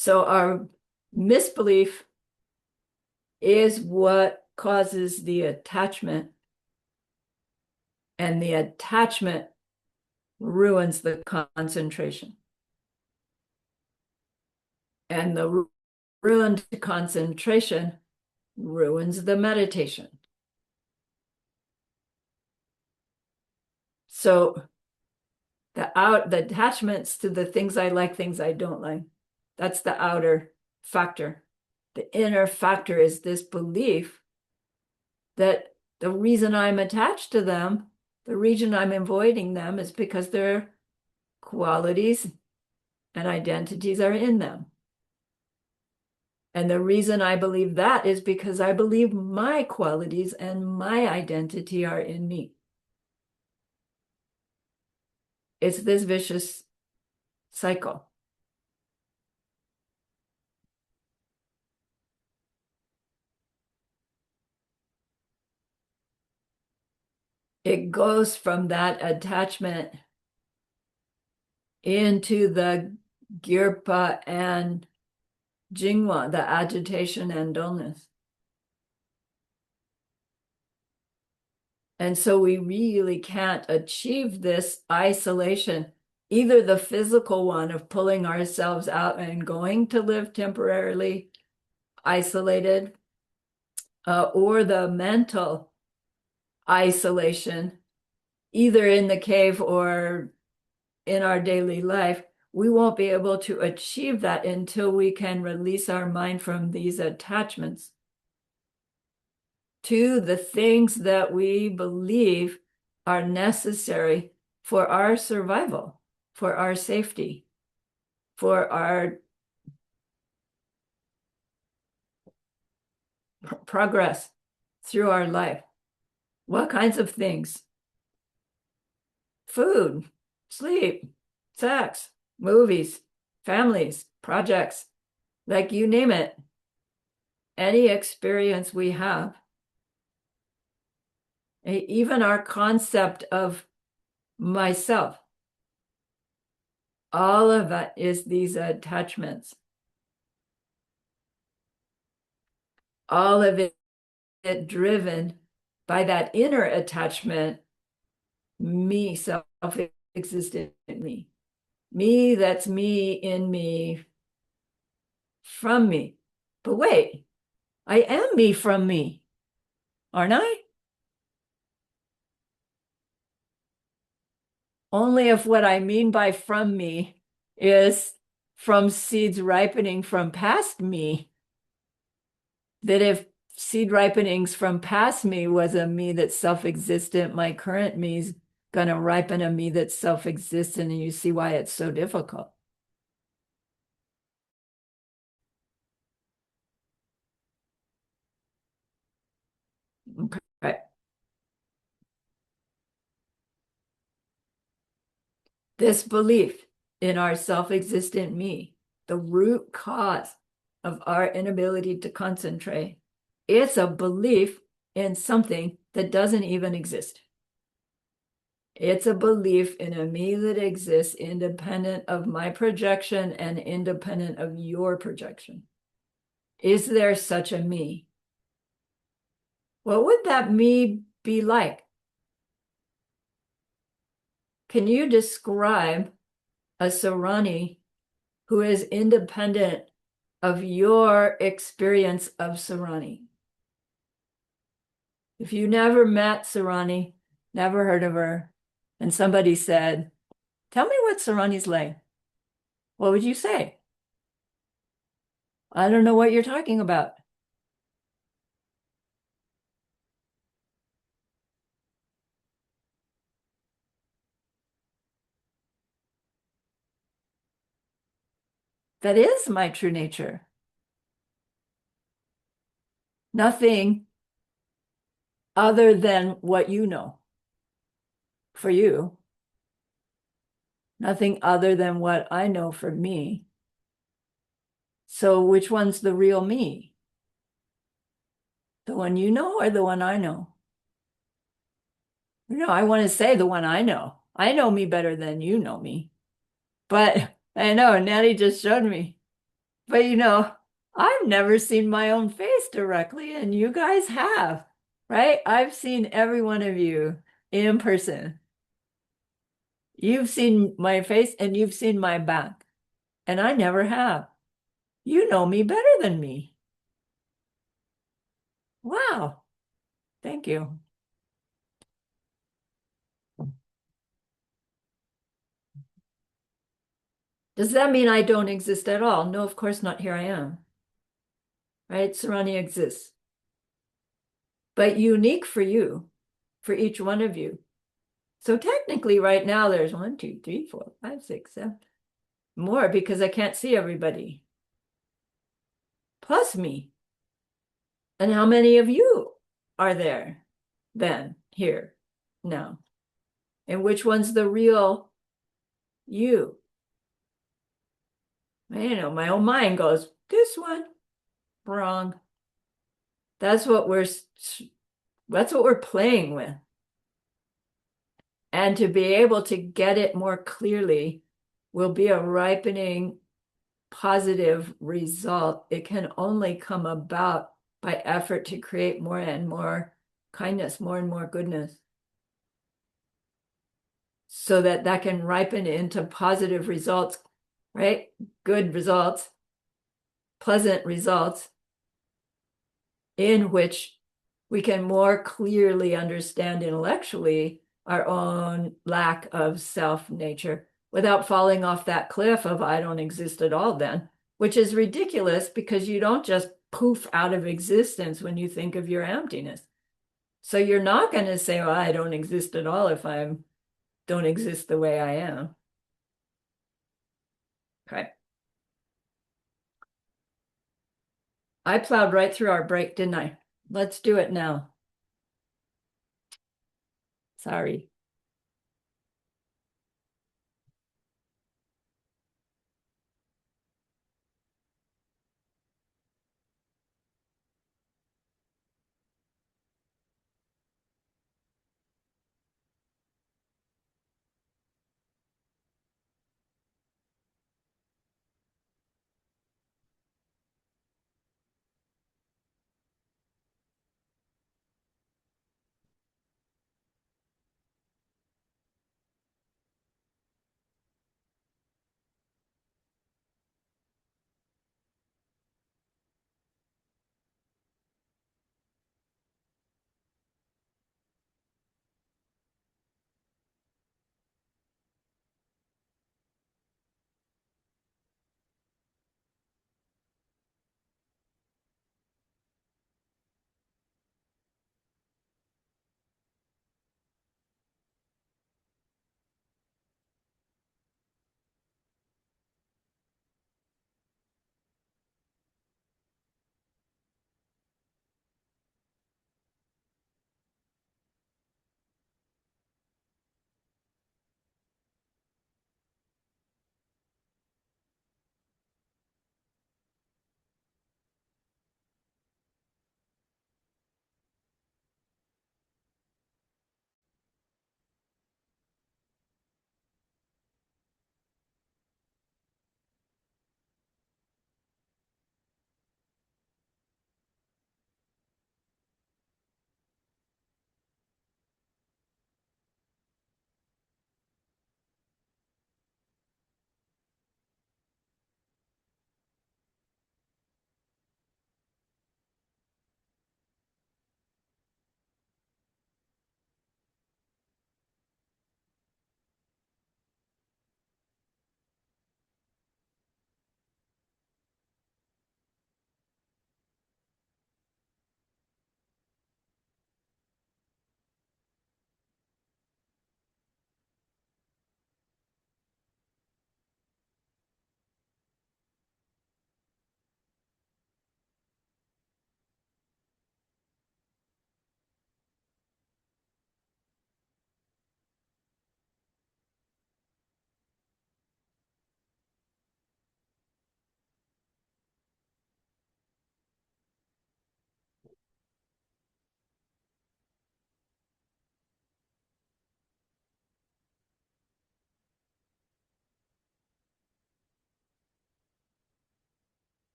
So our misbelief is what causes the attachment, and the attachment ruins the concentration. And the ruined concentration ruins the meditation. So the attachments to the things I like, things I don't like, that's the outer factor. The inner factor is this belief that the reason I'm attached to them, the reason I'm avoiding them, is because their qualities and identities are in them. And the reason I believe that is because I believe my qualities and my identity are in me. It's this vicious cycle. It goes from that attachment into the girpa and jingwa, the agitation and dullness. And so we really can't achieve this isolation, either the physical one of pulling ourselves out and going to live temporarily isolated, or the mental isolation, either in the cave or in our daily life. We won't be able to achieve that until we can release our mind from these attachments to the things that we believe are necessary for our survival, for our safety, for our progress through our life. What kinds of things? Food, sleep, sex, movies, families, projects, like you name it. Any experience we have, even our concept of myself, all of it is these attachments. All of it driven by that inner attachment, me, self-existent me. Me, that's me, in me, from me. But wait, I am me from me, aren't I? Only if what I mean by from me is from seeds ripening from past me. That if seed ripenings from past me was a me that's self-existent, my current me's gonna ripen a me that's self-existent, and you see why it's so difficult. Okay. This belief in our self-existent me, the root cause of our inability to concentrate, it's a belief in something that doesn't even exist. It's a belief in a me that exists independent of my projection and independent of your projection. Is there such a me? What would that me be like? Can you describe a Sarani who is independent of your experience of Sarani? If you never met Sarani, never heard of her, and somebody said, tell me what Sarani's like, what would you say? I don't know what you're talking about. That is my true nature. Nothing other than what you know for you. Nothing other than what I know for me. So which one's the real me? The one you know or the one I know? I want to say the one I know. I know me better than you know me. But I know, Natty just showed me. But I've never seen my own face directly, and you guys have, right? I've seen every one of you in person. You've seen my face and you've seen my back, and I never have. You know me better than me. Wow. Thank you. Does that mean I don't exist at all? No, of course not. Here I am, right? Sarani exists, but unique for you, for each one of you. So technically, right now, there's 1, 2, 3, 4, 5, 6, 7 more because I can't see everybody, plus me. And how many of you are there then here now? And which one's the real you? My own mind goes, this one, wrong. That's what we're playing with. And to be able to get it more clearly will be a ripening positive result. It can only come about by effort to create more and more kindness, more and more goodness, so that that can ripen into positive results, right? Good results, pleasant results, in which we can more clearly understand intellectually our own lack of self nature without falling off that cliff of I don't exist at all then, which is ridiculous because you don't just poof out of existence when you think of your emptiness. So you're not going to say, well, I don't exist at all if I don't exist the way I am. Okay. I plowed right through our break, didn't I? Let's do it now. Sorry.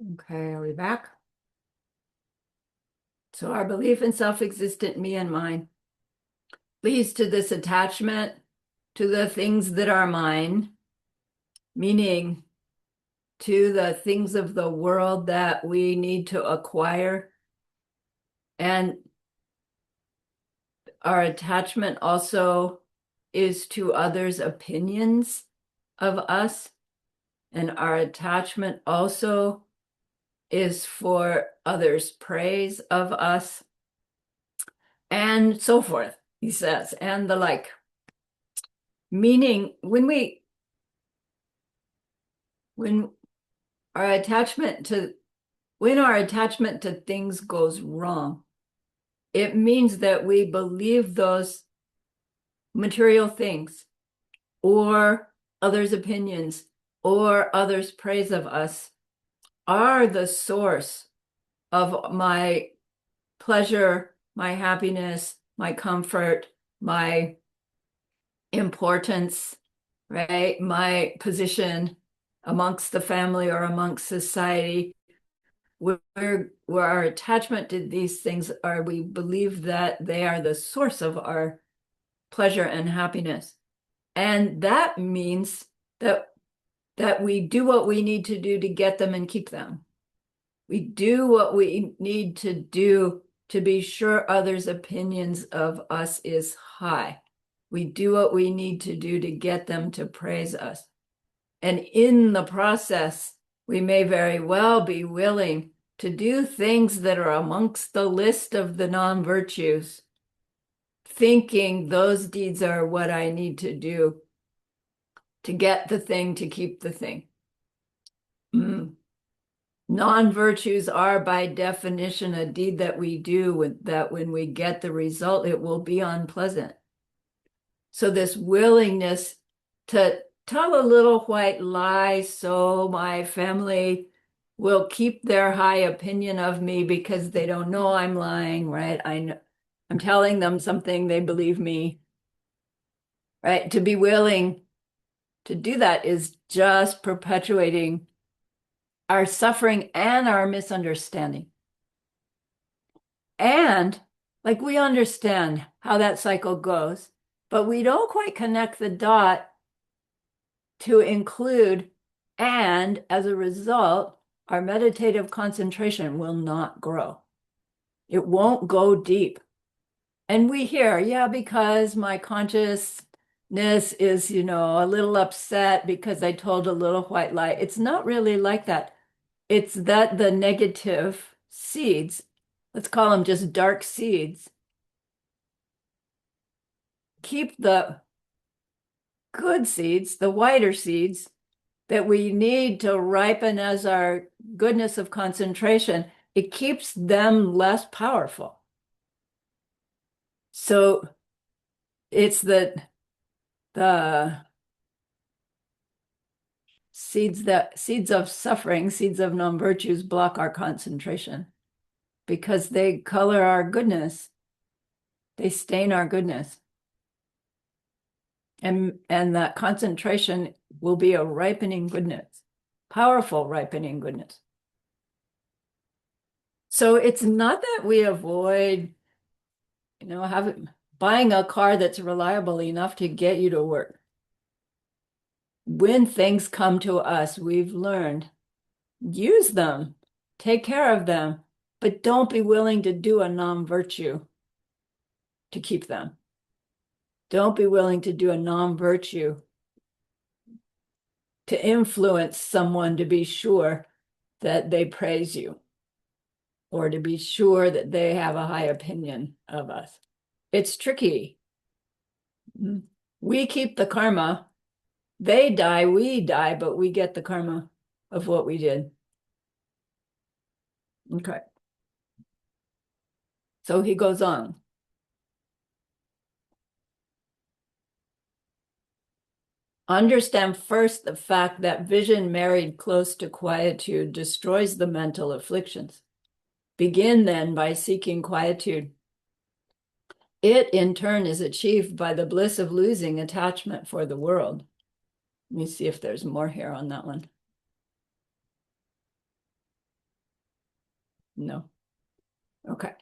Okay, are we back? So our belief in self-existent me and mine leads to this attachment to the things that are mine, meaning to the things of the world that we need to acquire. And our attachment also is to others' opinions of us. And our attachment also is for others' praise of us, and so forth, he says, and the like. Meaning, when our attachment to when our attachment to things goes wrong, it means that we believe those material things or others' opinions or others' praise of us are the source of my pleasure, my happiness, my comfort, my importance, right? My position amongst the family or amongst society, where our attachment to these things are, we believe that they are the source of our pleasure and happiness. And that means that we do what we need to do to get them and keep them. We do what we need to do to be sure others' opinions of us is high. We do what we need to do to get them to praise us. And in the process, we may very well be willing to do things that are amongst the list of the non-virtues, thinking those deeds are what I need to do to get the thing, to keep the thing. Non-virtues are by definition a deed that we do that when we get the result, it will be unpleasant. So this willingness to tell a little white lie so my family will keep their high opinion of me because they don't know I'm lying, right? I'm telling them something, they believe me, right? To be willing to do that is just perpetuating our suffering and our misunderstanding. And like we understand how that cycle goes, but we don't quite connect the dot to include, and as a result, our meditative concentration will not grow. It won't go deep. And we hear, yeah, because my consciousness is, a little upset because I told a little white lie. It's not really like that. It's that the negative seeds, let's call them just dark seeds, keep the good seeds, the whiter seeds, that we need to ripen as our goodness of concentration, it keeps them less powerful. So it's the seeds of suffering, seeds of non-virtues block our concentration because they color our goodness. They stain our goodness. And that concentration will be a ripening goodness, powerful ripening goodness. So it's not that we avoid, buying a car that's reliable enough to get you to work. When things come to us, we've learned, use them, take care of them, but don't be willing to do a non-virtue to keep them. Don't be willing to do a non-virtue to influence someone to be sure that they praise you or to be sure that they have a high opinion of us. It's tricky. We keep the karma. They die, we die, but we get the karma of what we did. Okay. So he goes on. Understand first the fact that vision married close to quietude destroys the mental afflictions. Begin then by seeking quietude. It, in turn, is achieved by the bliss of losing attachment for the world. Let me see if there's more here on that one. No. Okay.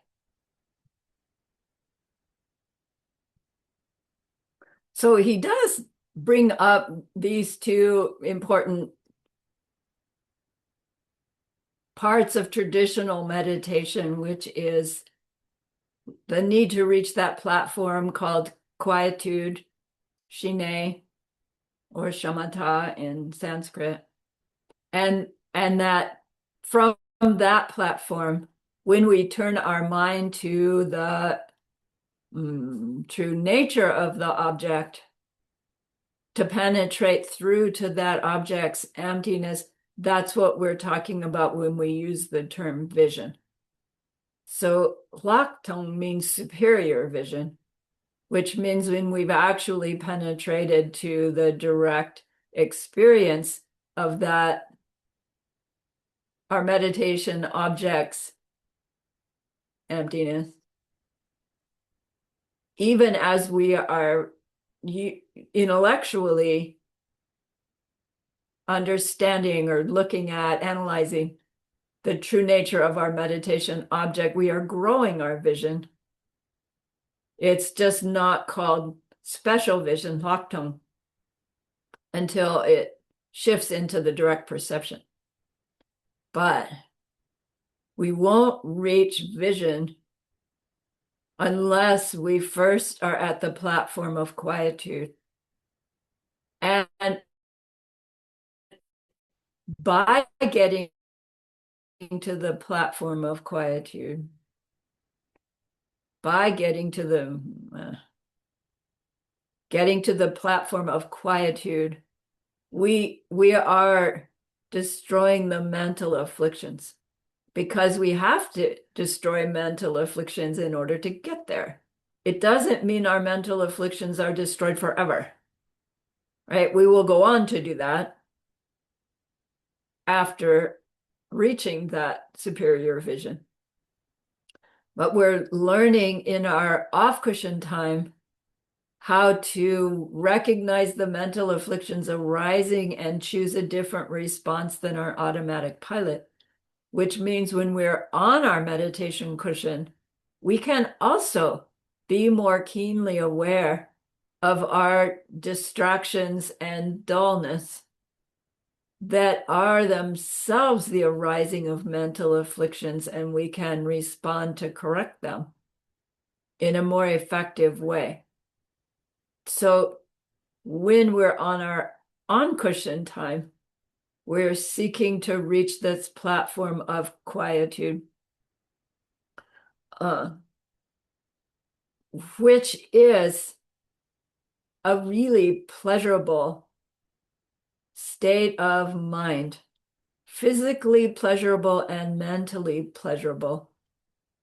So he does bring up these two important parts of traditional meditation, which is the need to reach that platform called quietude, shine, or shamatha in Sanskrit. And that from that platform, when we turn our mind to the true nature of the object, to penetrate through to that object's emptiness, that's what we're talking about when we use the term vision. So Laktung means superior vision, which means when we've actually penetrated to the direct experience of that, our meditation object's emptiness, even as we are intellectually understanding or looking at, analyzing the true nature of our meditation object, we are growing our vision. It's just not called special vision, Laktung, until it shifts into the direct perception. But we won't reach vision unless we first are at the platform of quietude. And by getting to the platform of quietude, by getting to the platform of quietude, we are destroying the mental afflictions, because we have to destroy mental afflictions in order to get there. It doesn't mean our mental afflictions are destroyed forever, right? We will go on to do that after reaching that superior vision. But we're learning in our off-cushion time how to recognize the mental afflictions arising and choose a different response than our automatic pilot, which means when we're on our meditation cushion, we can also be more keenly aware of our distractions and dullness that are themselves the arising of mental afflictions, and we can respond to correct them in a more effective way. So when we're on our on-cushion time, we're seeking to reach this platform of quietude, which is a really pleasurable state of mind, physically pleasurable and mentally pleasurable,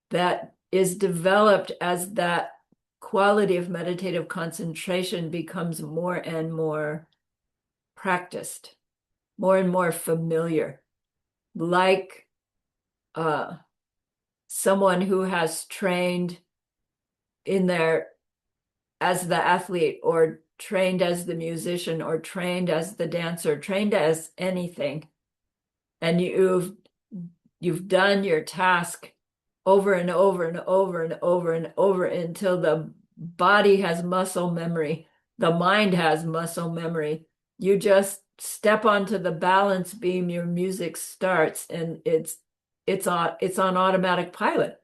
that is developed as that quality of meditative concentration becomes more and more practiced, more and more familiar, like someone who has trained in their as the athlete, or trained as the musician, or trained as the dancer, trained as anything, and you've done your task over and over and over and over and over until the body has muscle memory, the mind has muscle memory. You just step onto the balance beam, your music starts, and it's on automatic pilot.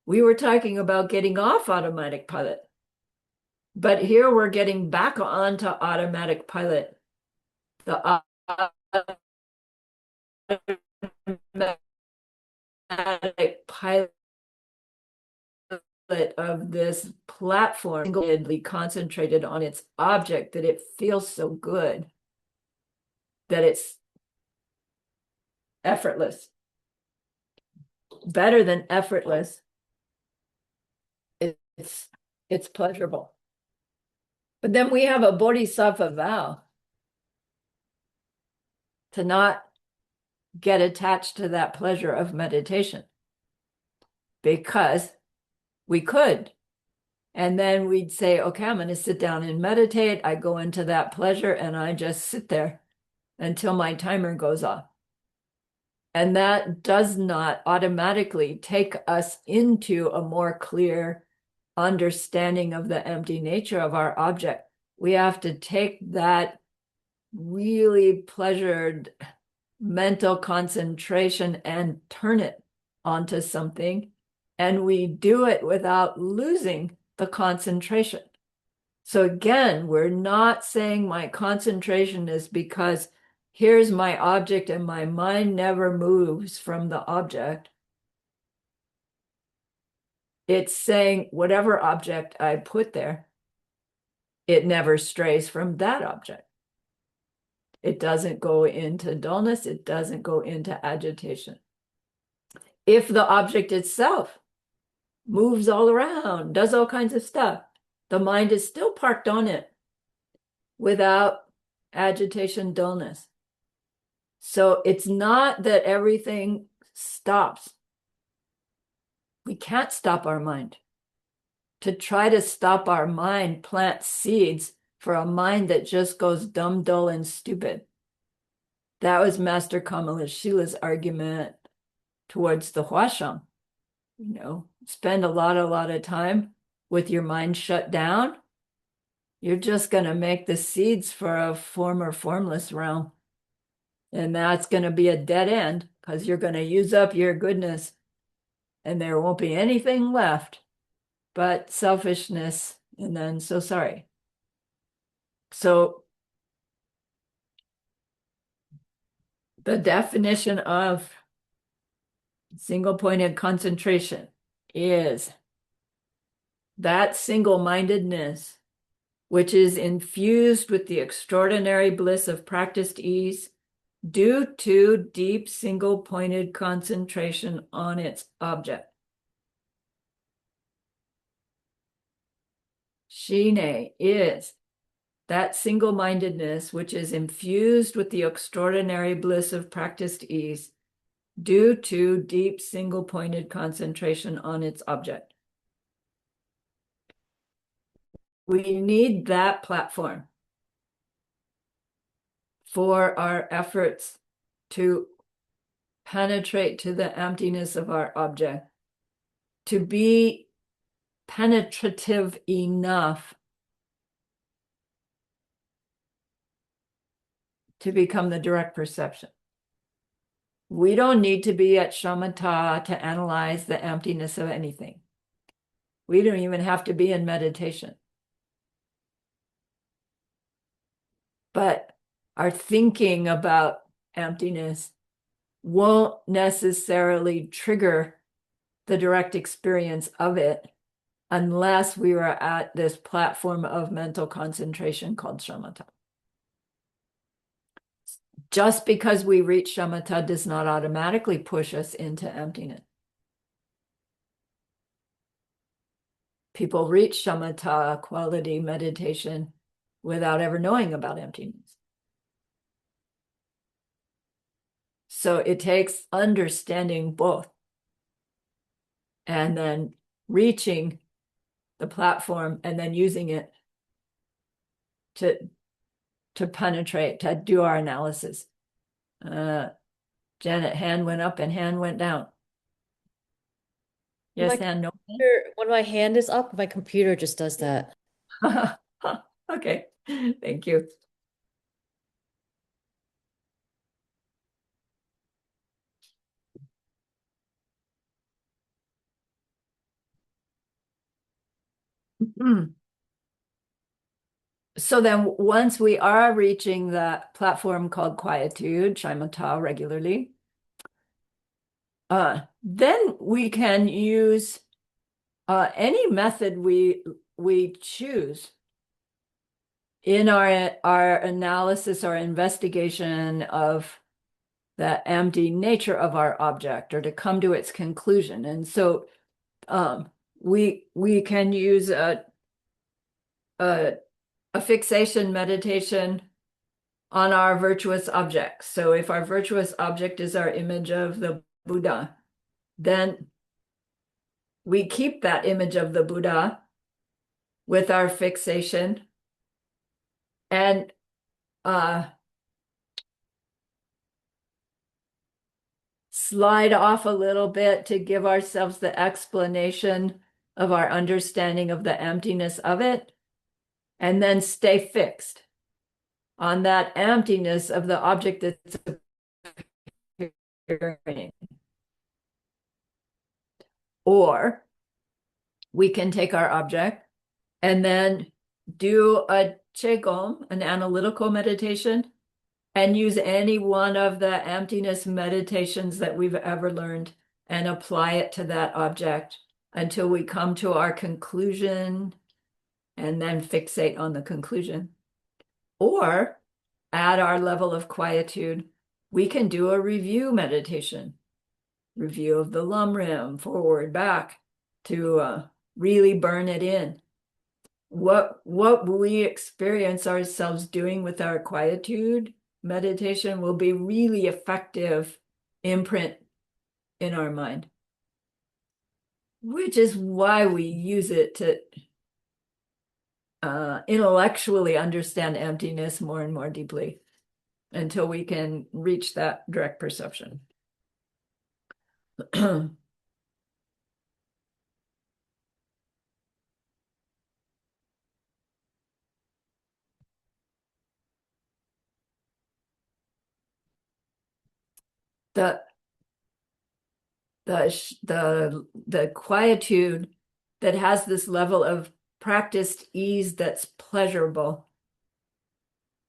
We were talking about getting off automatic pilot, but here we're getting back onto automatic pilot. The automatic pilot of this platform, single-handedly concentrated on its object, that it feels so good, that it's effortless. Better than effortless, it's pleasurable. But then we have a Bodhisattva vow to not get attached to that pleasure of meditation, because we could. And then we'd say, okay, I'm going to sit down and meditate. I go into that pleasure and I just sit there until my timer goes off. And that does not automatically take us into a more clear understanding of the empty nature of our object. We have to take that really pleasured mental concentration and turn it onto something. And we do it without losing the concentration. So again, we're not saying my concentration is because here's my object and my mind never moves from the object. It's saying whatever object I put there, it never strays from that object. It doesn't go into dullness. It doesn't go into agitation. If the object itself moves all around, does all kinds of stuff, the mind is still parked on it without agitation, dullness. So it's not that everything stops. We can't stop our mind. To try to stop our mind plants seeds for a mind that just goes dumb, dull, and stupid. That was Master Kamalashila's argument towards the Huashang. Spend a lot of time with your mind shut down. You're just going to make the seeds for a form or formless realm. And that's going to be a dead end because you're going to use up your goodness and there won't be anything left but selfishness and then so sorry. So the definition of single-pointed concentration is that single-mindedness which is infused with the extraordinary bliss of practiced ease due to deep single-pointed concentration on its object. Shine is that single-mindedness which is infused with the extraordinary bliss of practiced ease due to deep single-pointed concentration on its object. We need that platform for our efforts to penetrate to the emptiness of our object, to be penetrative enough to become the direct perception. We don't need to be at shamatha to analyze the emptiness of anything. We don't even have to be in meditation. But our thinking about emptiness won't necessarily trigger the direct experience of it unless we were at this platform of mental concentration called shamatha. Just because we reach shamatha does not automatically push us into emptiness. People reach shamatha quality meditation without ever knowing about emptiness. So it takes understanding both and then reaching the platform and then using it to penetrate, to do our analysis. Janet, hand went up and hand went down. Yes, hand, no. When my hand is up, my computer just does that. Okay, thank you. So then once we are reaching that platform called quietude, shamatha regularly, then we can use any method we choose in our analysis or investigation of the empty nature of our object or to come to its conclusion. And so we can use a fixation meditation on our virtuous object. So if our virtuous object is our image of the Buddha, then we keep that image of the Buddha with our fixation and slide off a little bit to give ourselves the explanation of our understanding of the emptiness of it, and then stay fixed on that emptiness of the object that's appearing. Or we can take our object and then do a qigong, an analytical meditation, and use any one of the emptiness meditations that we've ever learned and apply it to that object until we come to our conclusion and then fixate on the conclusion. Or at our level of quietude, we can do a review meditation, review of the lum rim, forward, back, to really burn it in. What we experience ourselves doing with our quietude meditation will be really effective imprint in our mind, which is why we use it to intellectually understand emptiness more and more deeply until we can reach that direct perception. The the quietude that has this level of practiced ease that's pleasurable,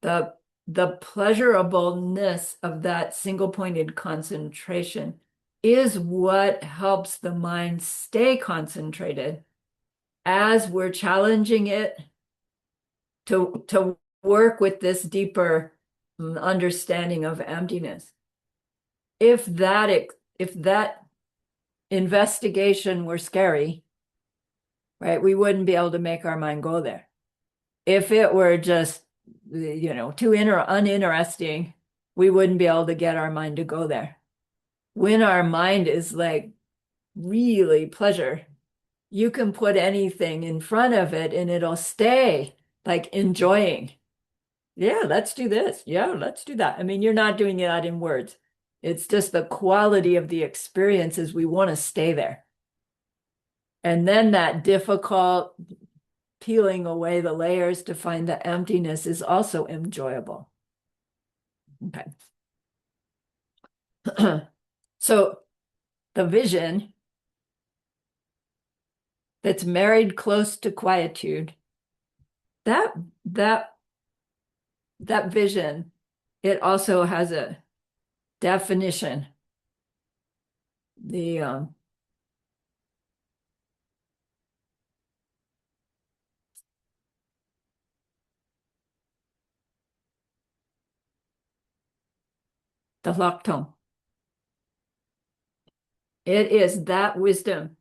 the pleasurableness of that single-pointed concentration is what helps the mind stay concentrated as we're challenging it to work with this deeper understanding of emptiness. If that investigation were scary, right, we wouldn't be able to make our mind go there. If it were just, too uninteresting, we wouldn't be able to get our mind to go there. When our mind is like really pleasure, you can put anything in front of it and it'll stay like enjoying. Yeah, let's do this. Yeah, let's do that. I mean, you're not doing that in words. It's just the quality of the experiences. We want to stay there. And then that difficult peeling away the layers to find the emptiness is also enjoyable. Okay. So the vision that's married close to quietude, that vision, it also has a definition. The Lakton. It is that wisdom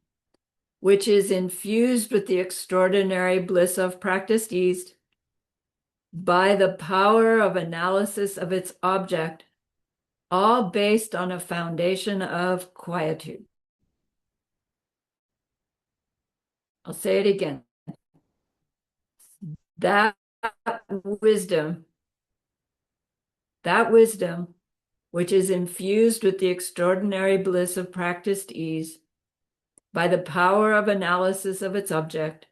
which is infused with the extraordinary bliss of practiced ease by the power of analysis of its object, all based on a foundation of quietude. I'll say it again. That wisdom, which is infused with the extraordinary bliss of practiced ease by the power of analysis of its object,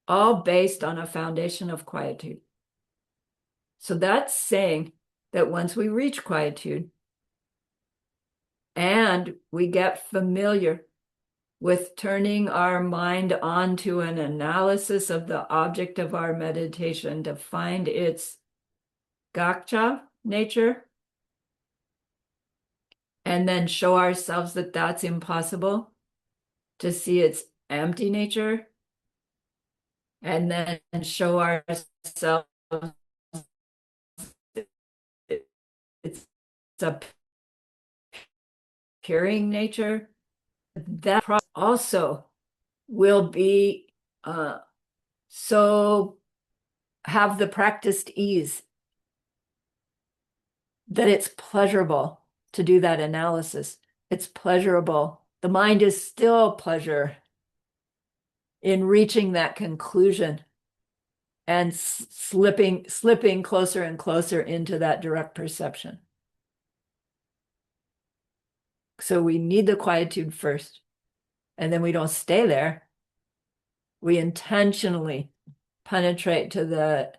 all based on a foundation of quietude. So that's saying that once we reach quietude and we get familiar with turning our mind onto an analysis of the object of our meditation to find its gakcha nature, and then show ourselves that that's impossible, to see its empty nature, and then show ourselves its appearing nature, that also will be so have the practiced ease that it's pleasurable to do that analysis. It's pleasurable. The mind is still pleasure in reaching that conclusion and slipping closer and closer into that direct perception. So we need the quietude first, and then we don't stay there. We intentionally penetrate to the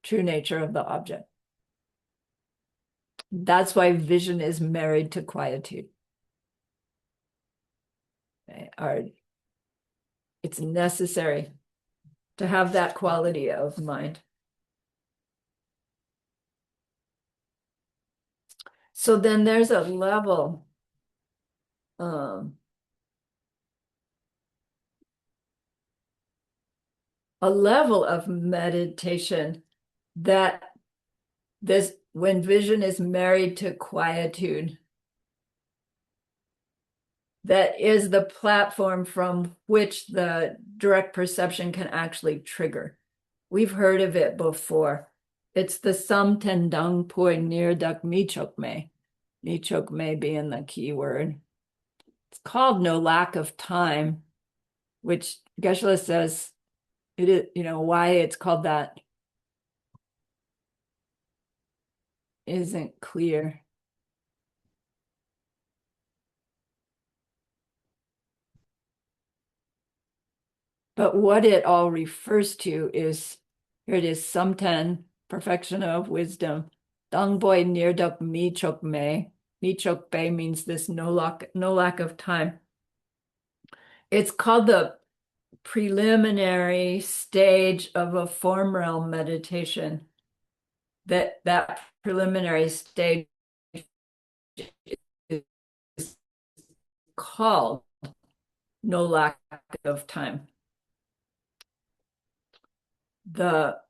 true nature of the object. That's why vision is married to quietude. It's necessary to have that quality of mind. So then there's a level of meditation that when vision is married to quietude, that is the platform from which the direct perception can actually trigger. We've heard of it before. It's the Sam Ten Dang Pui Nir Dak Michok Me. Michok Me being the key word. It's called no lack of time, which Geshe-la says it is, why it's called that isn't clear. But what it all refers to is, here it is, Samten, perfection of wisdom. Dangboy nirduk mi chok me. Mi chok be means this no lack of time. It's called the preliminary stage of a form realm meditation. That preliminary stage is called no lack of time. The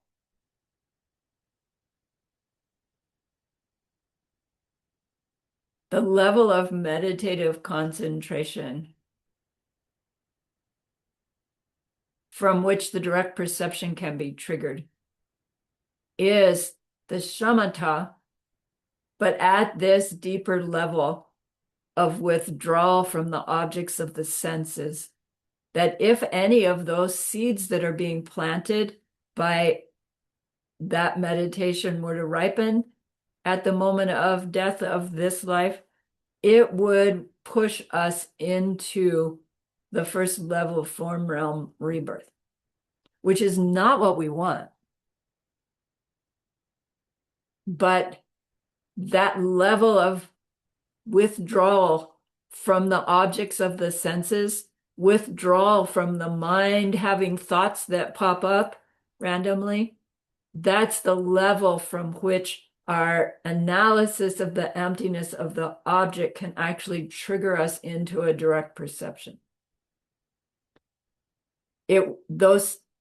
level of meditative concentration from which the direct perception can be triggered is the shamatha, but at this deeper level of withdrawal from the objects of the senses, that if any of those seeds that are being planted by that meditation were to ripen at the moment of death of this life, it would push us into the first level of form realm rebirth, which is not what we want. But that level of withdrawal from the objects of the senses, withdrawal from the mind having thoughts that pop up randomly, that's the level from which our analysis of the emptiness of the object can actually trigger us into a direct perception.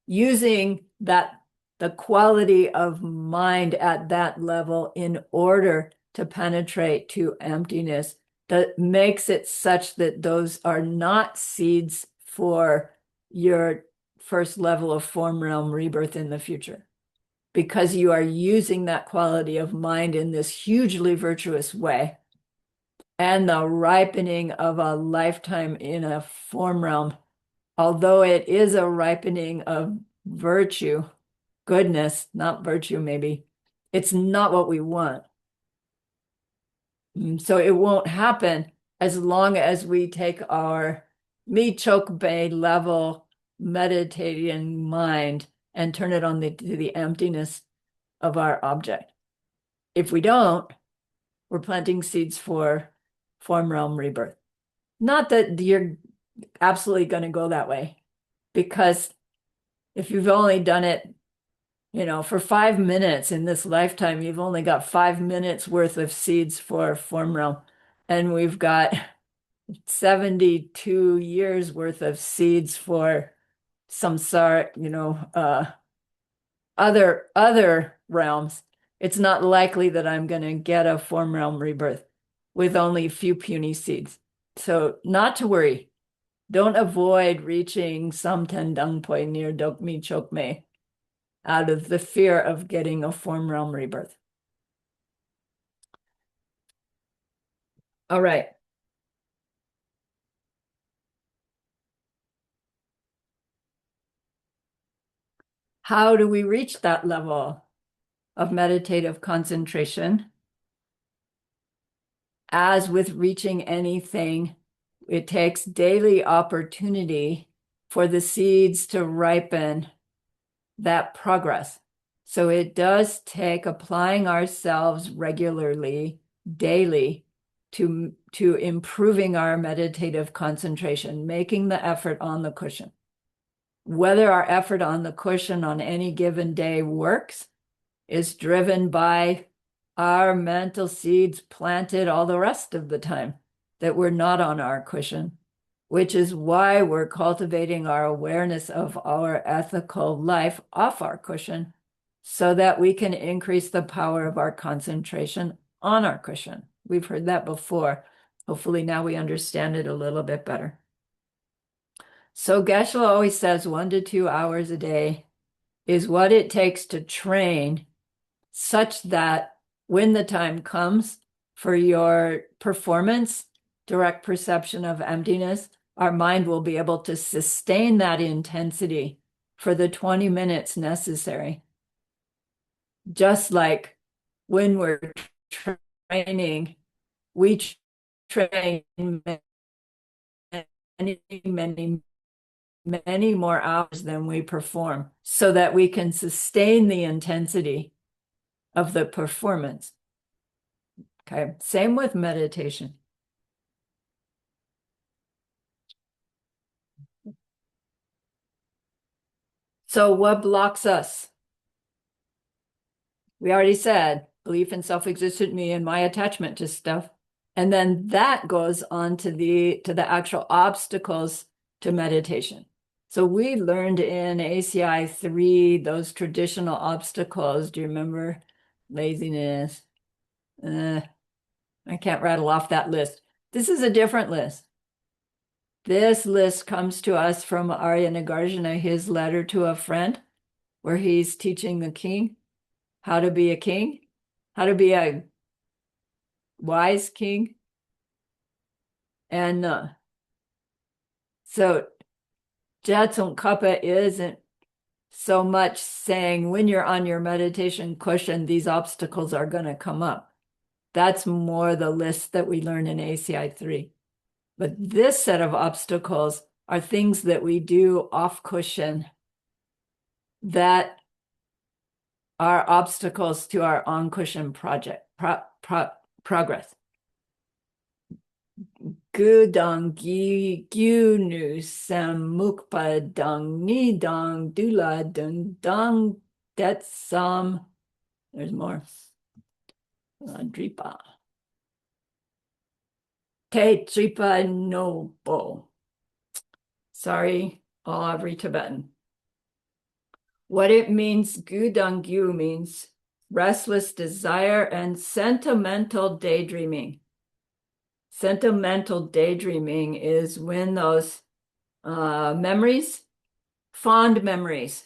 Using the quality of mind at that level in order to penetrate to emptiness, that makes it such that those are not seeds for your first level of form realm rebirth in the future, because you are using that quality of mind in this hugely virtuous way. And the ripening of a lifetime in a form realm, although it is a ripening of virtue, goodness, not virtue, maybe, it's not what we want. So it won't happen as long as we take our Mi Chok Bei level meditating mind and turn it on to the emptiness of our object. If we don't, we're planting seeds for form realm rebirth. Not that you're absolutely going to go that way, because if you've only done it, for 5 minutes in this lifetime, you've only got 5 minutes worth of seeds for form realm. And we've got 72 years worth of seeds for samsara, other realms. It's not likely that I'm going to get a form realm rebirth with only a few puny seeds. So not to worry. Don't avoid reaching Samten Dangpoi near Dokmi Chokme out of the fear of getting a form realm rebirth. All right. How do we reach that level of meditative concentration? as with reaching anything, it takes daily opportunity for the seeds to ripen that progress. So it does take applying ourselves regularly, daily, to improving our meditative concentration, making the effort on the cushion. Whether our effort on the cushion on any given day works is driven by our mental seeds planted all the rest of the time that we're not on our cushion, which is why we're cultivating our awareness of our ethical life off our cushion so that we can increase the power of our concentration on our cushion. We've heard that before. Hopefully now we understand it a little bit better. So Geshe always says 1 to 2 hours a day is what it takes to train such that when the time comes for your performance, direct perception of emptiness, our mind will be able to sustain that intensity for the 20 minutes necessary. Just like when we're training, we train many more hours than we perform so that we can sustain the intensity of the performance. Okay, same with meditation. So what blocks us? We already said belief in self-existent me and my attachment to stuff. And then that goes on to the actual obstacles to meditation. So we learned in ACI 3 those traditional obstacles. Do you remember? Laziness. I can't rattle off that list. This is a different list. This list comes to us from Arya Nagarjuna, his letter to a friend, where he's teaching the king how to be a king, how to be a wise king. And so Jatsun isn't so much saying when you're on your meditation cushion, these obstacles are going to come up. That's more the list that we learn in ACI 3. But this set of obstacles are things that we do off cushion that are obstacles to our on cushion progress. Gu dang gi gyu nu sam mukpa dang ni dang dula dung dang det sam. There's more. Dripa. Te tripa no bo. Sorry, all every Tibetan. What it means, gu dang gyu means restless desire and sentimental daydreaming. Sentimental daydreaming is when those memories, fond memories,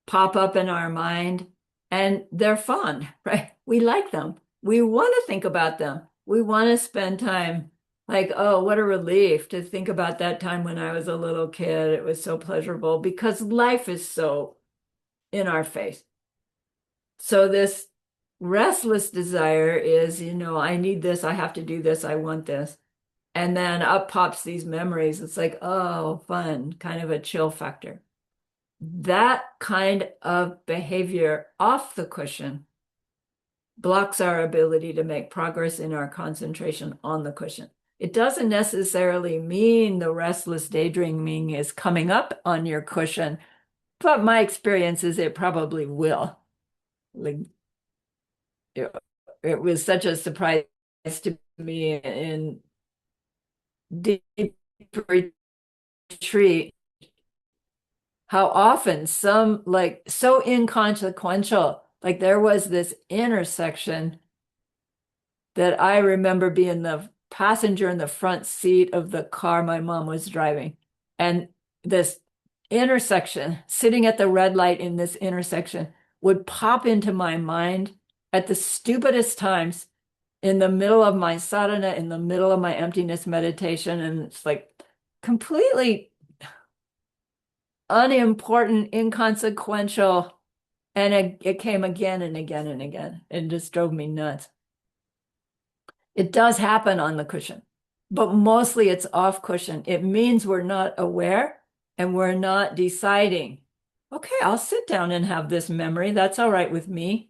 pop up in our mind, and they're fond, right? We like them. We want to think about them. We want to spend time like, oh, what a relief to think about that time when I was a little kid. It was so pleasurable because life is so in our face. So this restless desire is, I need this, I have to do this, I want this. And then up pops these memories. It's like, oh, fun, kind of a chill factor. That kind of behavior off the cushion blocks our ability to make progress in our concentration on the cushion. It doesn't necessarily mean the restless daydreaming is coming up on your cushion, but my experience is it probably will. Like, it was such a surprise to me in deep retreat how often some like so inconsequential, like there was this intersection that I remember being the passenger in the front seat of the car my mom was driving, and this intersection, sitting at the red light in this intersection, would pop into my mind at the stupidest times in the middle of my sadhana, in the middle of my emptiness meditation. And it's like completely unimportant, inconsequential. And it came again and again and again. It just drove me nuts. It does happen on the cushion, but mostly it's off cushion. It means we're not aware and we're not deciding, okay, I'll sit down and have this memory. That's all right with me.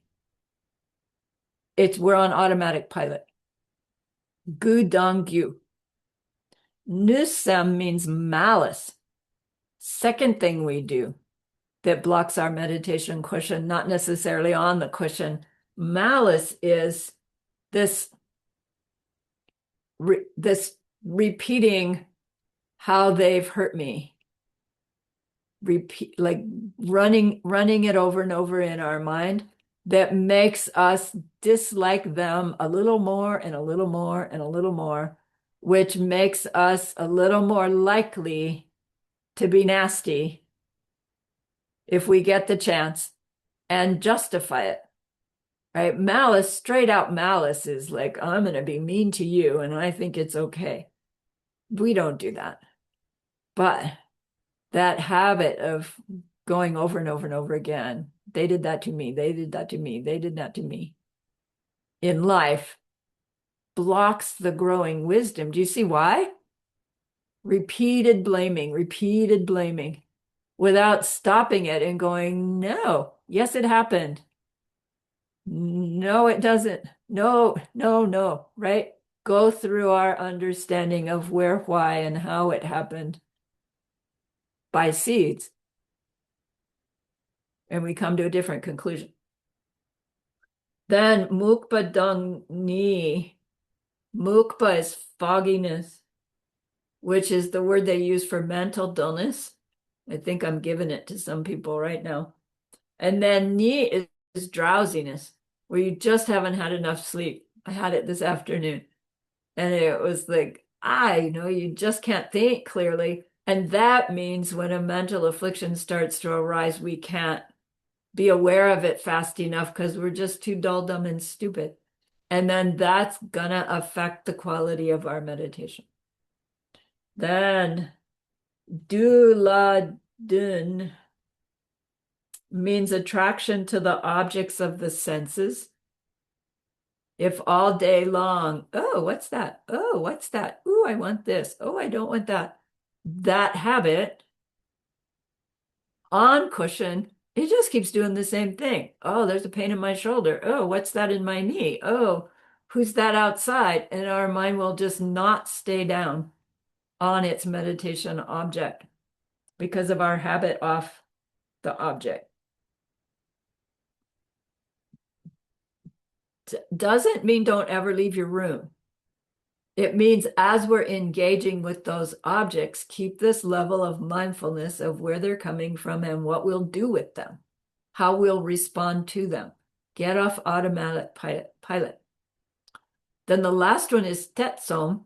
We're on automatic pilot. Gu dong gyu. Nusem means malice. Second thing we do that blocks our meditation cushion, not necessarily on the cushion. Malice is this this repeating how they've hurt me, repeat, like running it over and over in our mind, that makes us dislike them a little more and a little more and a little more, which makes us a little more likely to be nasty if we get the chance and justify it. Right? Malice, straight out malice is like, I'm going to be mean to you and I think it's okay. We don't do that. But that habit of going over and over and over again, they did that to me, they did that to me, they did that to me, in life blocks the growing wisdom. Do you see why? Repeated blaming without stopping it and going, no, yes, it happened. No, it doesn't. No, no, no, right? Go through our understanding of where, why, and how it happened by seeds, and we come to a different conclusion. Then mukpa dung ni. Mukpa is fogginess, which is the word they use for mental dullness. I think I'm giving it to some people right now. And then ni is drowsiness, where you just haven't had enough sleep. I had it this afternoon. And it was like, you just can't think clearly. And that means when a mental affliction starts to arise, we can't be aware of it fast enough because we're just too dull, dumb, and stupid. And then that's gonna affect the quality of our meditation. Then du la dun means attraction to the objects of the senses. If all day long, oh, what's that? Oh, what's that? Oh, I want this. Oh, I don't want that. That habit on cushion, it just keeps doing the same thing. Oh, there's a pain in my shoulder. Oh, what's that in my knee? Oh, who's that outside? And our mind will just not stay down on its meditation object because of our habit off the object. Doesn't mean don't ever leave your room. It means as we're engaging with those objects, keep this level of mindfulness of where they're coming from and what we'll do with them, how we'll respond to them. Get off automatic pilot. Then the last one is tetsom.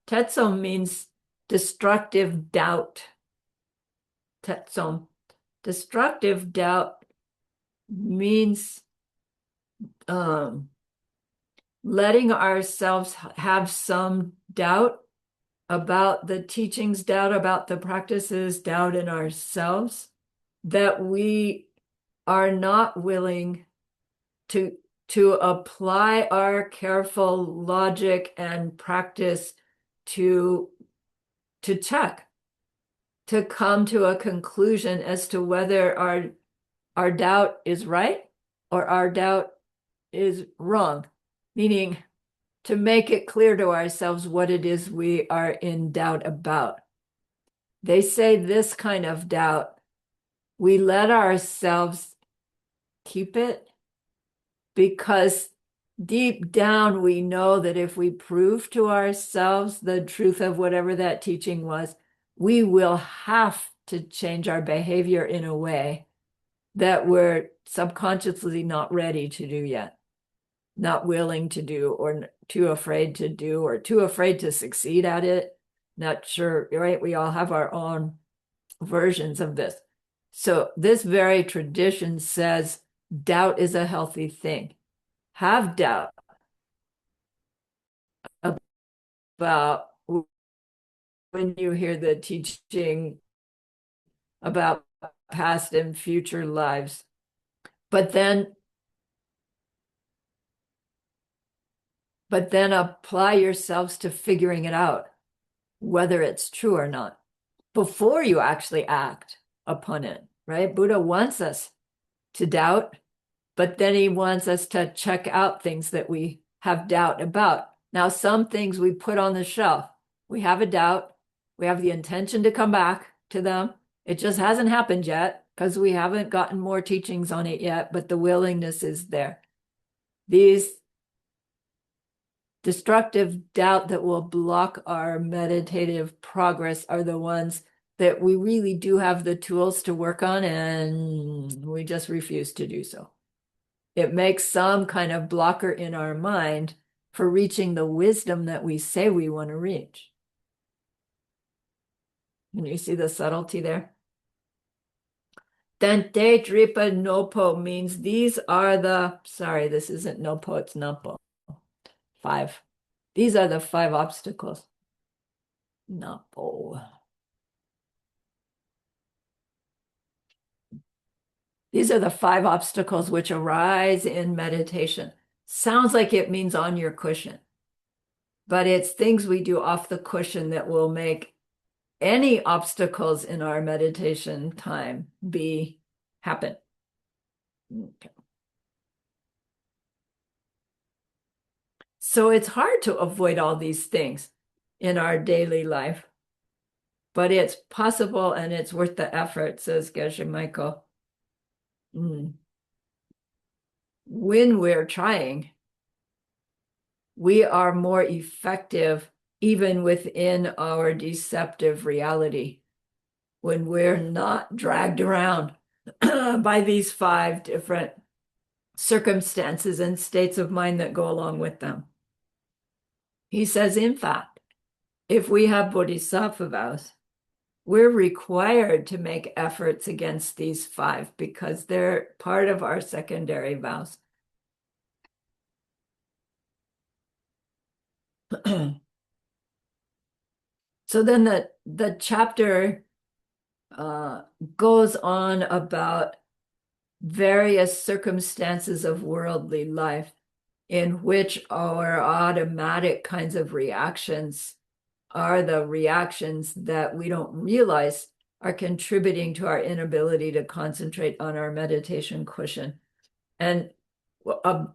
Tetsom means destructive doubt. Tetsom. Destructive doubt means letting ourselves have some doubt about the teachings, doubt about the practices, doubt in ourselves, that we are not willing to apply our careful logic and practice to check, to come to a conclusion as to whether our doubt is right or our doubt is wrong, meaning to make it clear to ourselves what it is we are in doubt about. They say this kind of doubt, we let ourselves keep it because deep down we know that if we prove to ourselves the truth of whatever that teaching was, we will have to change our behavior in a way that we're subconsciously not ready to do yet, not willing to do, or too afraid to do, or too afraid to succeed at it. Not sure, right? We all have our own versions of this. So this very tradition says doubt is a healthy thing. Have doubt about when you hear the teaching about past and future lives. But then but then apply yourselves to figuring it out, whether it's true or not, before you actually act upon it, right? Buddha wants us to doubt, but then he wants us to check out things that we have doubt about. Now, some things we put on the shelf. We have a doubt. We have the intention to come back to them. It just hasn't happened yet because we haven't gotten more teachings on it yet, but the willingness is there. These destructive doubt that will block our meditative progress are the ones that we really do have the tools to work on, and we just refuse to do so. It makes some kind of blocker in our mind for reaching the wisdom that we say we want to reach. Can you see the subtlety there? Dente Dripa Nopo means these are the, sorry, this isn't Nopo, it's Napo. 5. These are the 5 obstacles. Napo. These are the 5 obstacles which arise in meditation. Sounds like it means on your cushion, but it's things we do off the cushion that will make any obstacles in our meditation time happen. Okay. So it's hard to avoid all these things in our daily life, but it's possible and it's worth the effort, says Geshe Michael. When we're trying, we are more effective even within our deceptive reality when we're not dragged around by these 5 different circumstances and states of mind that go along with them. He says, in fact, if we have Bodhisattva vows, we're required to make efforts against these 5 because they're part of our secondary vows. So then the chapter goes on about various circumstances of worldly life in which our automatic kinds of reactions are the reactions that we don't realize are contributing to our inability to concentrate on our meditation cushion. And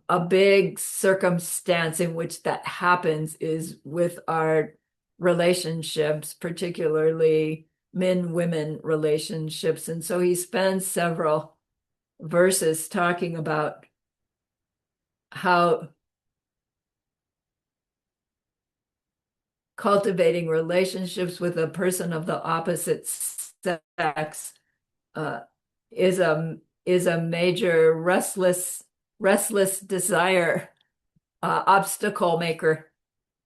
a big circumstance in which that happens is with our relationships, particularly men-women relationships. And so he spends several verses talking about how cultivating relationships with a person of the opposite sex is a major restless desire obstacle maker.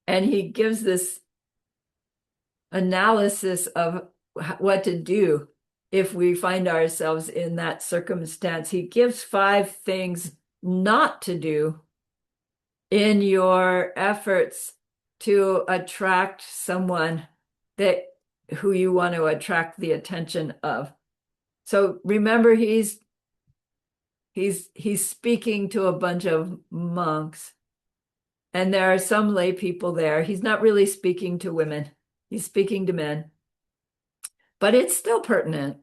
And he gives this analysis of what to do if we find ourselves in that circumstance. He gives 5 things not to do in your efforts to attract someone who you want to attract the attention of. So remember, he's speaking to a bunch of monks, and there are some lay people there. He's not really speaking to women. He's speaking to men, but it's still pertinent.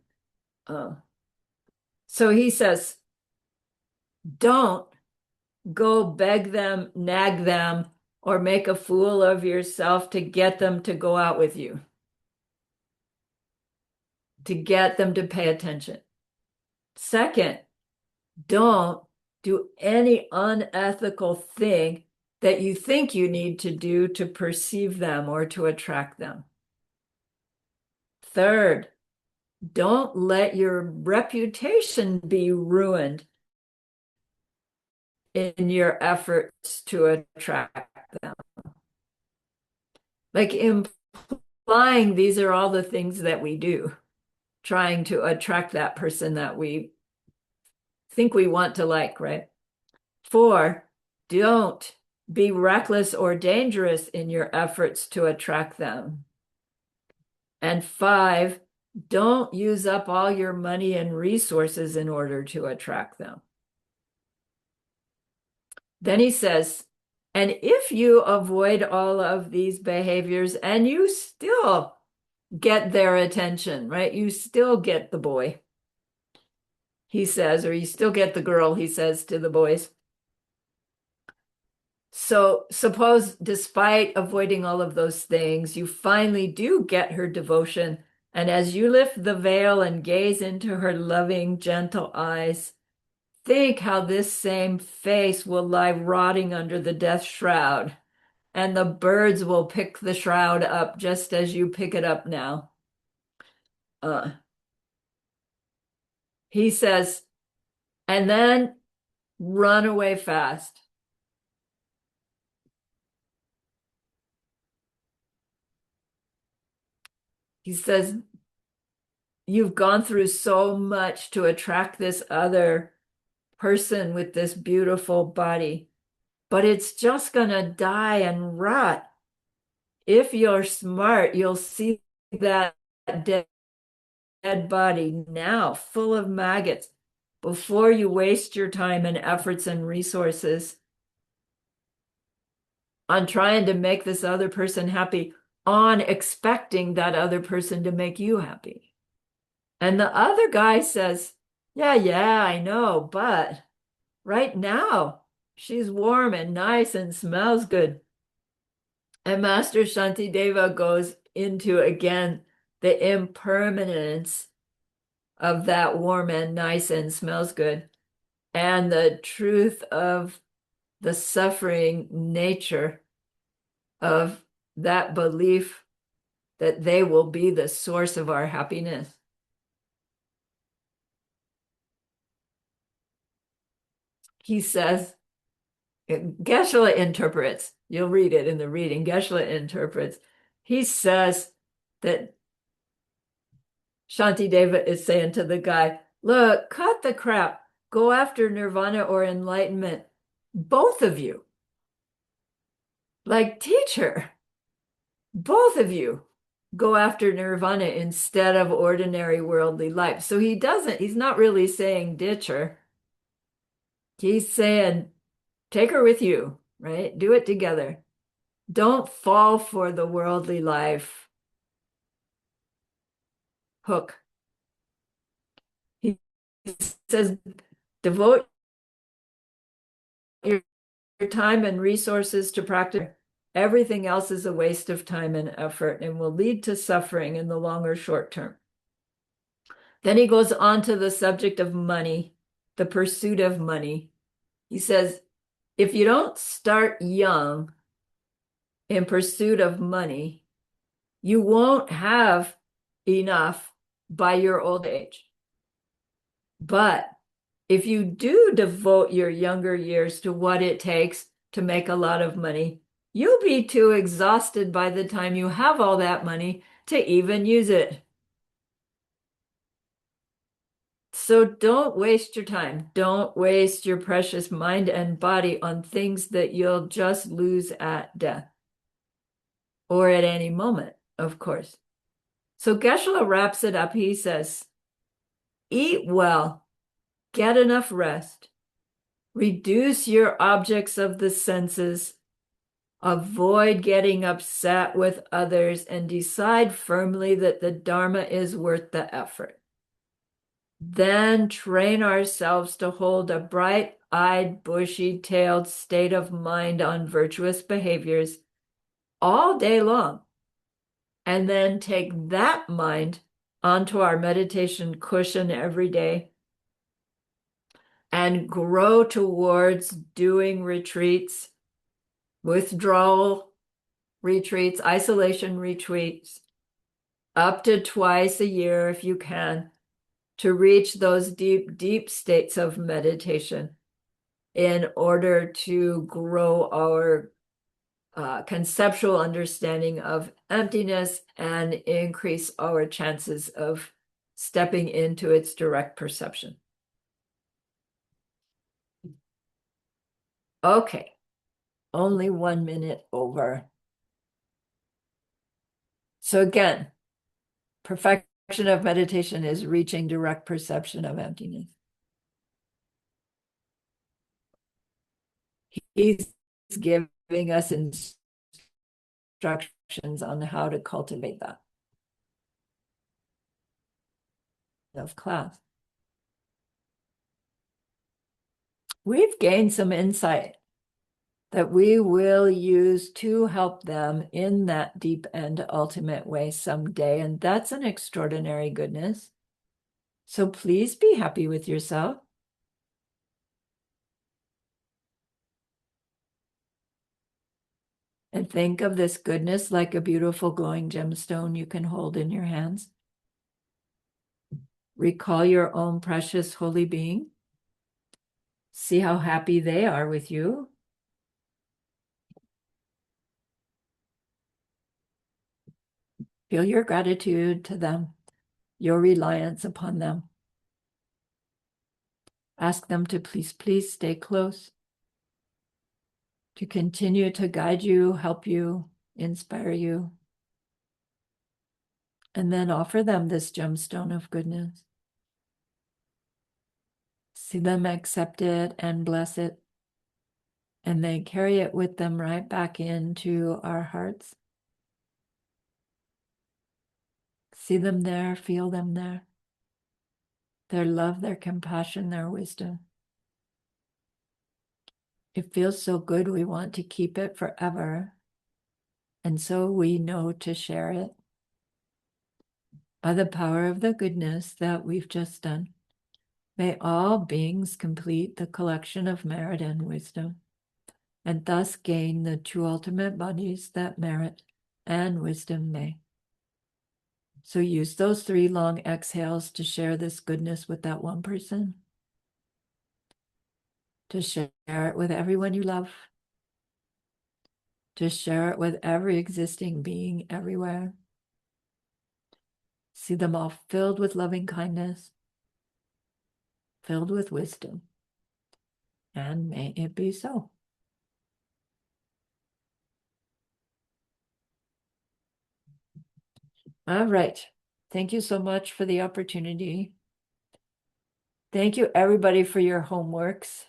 So he says, don't go beg them, nag them, or make a fool of yourself to get them to go out with you, to get them to pay attention. Second, don't do any unethical thing that you think you need to do to perceive them or to attract them. Third, don't let your reputation be ruined in your efforts to attract them. Like implying these are all the things that we do, trying to attract that person that we think we want to like, right? 4, don't be reckless or dangerous in your efforts to attract them. And 5, don't use up all your money and resources in order to attract them. Then he says, And if you avoid all of these behaviors and you still get their attention, right? You still get the boy, he says, or you still get the girl, he says to the boys. So suppose, despite avoiding all of those things, you finally do get her devotion. And as you lift the veil and gaze into her loving, gentle eyes, think how this same face will lie rotting under the death shroud, and the birds will pick the shroud up just as you pick it up now. Uh, he says, and then run away fast. He says, you've gone through so much to attract this other person with this beautiful body, but it's just gonna die and rot. If you're smart, you'll see that dead body now full of maggots before you waste your time and efforts and resources on trying to make this other person happy, on expecting that other person to make you happy. And the other guy says, yeah, I know, but right now she's warm and nice and smells good. And Master Shantideva goes into again the impermanence of that warm and nice and smells good, and the truth of the suffering nature of that belief that they will be the source of our happiness. He says, Geshe-la interprets, you'll read it in the reading, Geshe-la interprets, he says that Shantideva is saying to the guy, look, cut the crap, go after nirvana or enlightenment, both of you. Like, teacher, both of you go after nirvana instead of ordinary worldly life. So he's not really saying ditch her. He's saying, take her with you, right? Do it together. Don't fall for the worldly life hook. He says, devote your time and resources to practice. Everything else is a waste of time and effort and will lead to suffering in the long or short term. Then he goes on to the subject of money, the pursuit of money. He says, if you don't start young in pursuit of money, you won't have enough by your old age. But if you do devote your younger years to what it takes to make a lot of money, you'll be too exhausted by the time you have all that money to even use it. So don't waste your time. Don't waste your precious mind and body on things that you'll just lose at death or at any moment, of course. So Geshe-la wraps it up. He says, eat well, get enough rest, reduce your objects of the senses, avoid getting upset with others, and decide firmly that the Dharma is worth the effort. Then train ourselves to hold a bright-eyed, bushy-tailed state of mind on virtuous behaviors all day long, and then take that mind onto our meditation cushion every day and grow towards doing retreats, withdrawal retreats, isolation retreats, up to twice a year if you can, to reach those deep, deep states of meditation in order to grow our conceptual understanding of emptiness and increase our chances of stepping into its direct perception. Okay, only 1 minute over. So again, perfection of meditation is reaching direct perception of emptiness. He's giving us instructions on how to cultivate that of class. We've gained some insight that we will use to help them in that deep and ultimate way someday. And that's an extraordinary goodness. So please be happy with yourself. And think of this goodness like a beautiful glowing gemstone you can hold in your hands. Recall your own precious holy being. See how happy they are with you. Feel your gratitude to them, your reliance upon them. Ask them to please stay close, to continue to guide you, help you, inspire you. And then offer them this gemstone of goodness. See them accept it and bless it. And they carry it with them right back into our hearts. See them there, feel them there. Their love, their compassion, their wisdom. It feels so good, we want to keep it forever. And so we know to share it. By the power of the goodness that we've just done, may all beings complete the collection of merit and wisdom, and thus gain the true ultimate bodies that merit and wisdom may. So use those 3 long exhales to share this goodness with that one person, to share it with everyone you love, to share it with every existing being everywhere. See them all filled with loving kindness, filled with wisdom, and may it be so. All right. Thank you so much for the opportunity. Thank you, everybody, for your homeworks.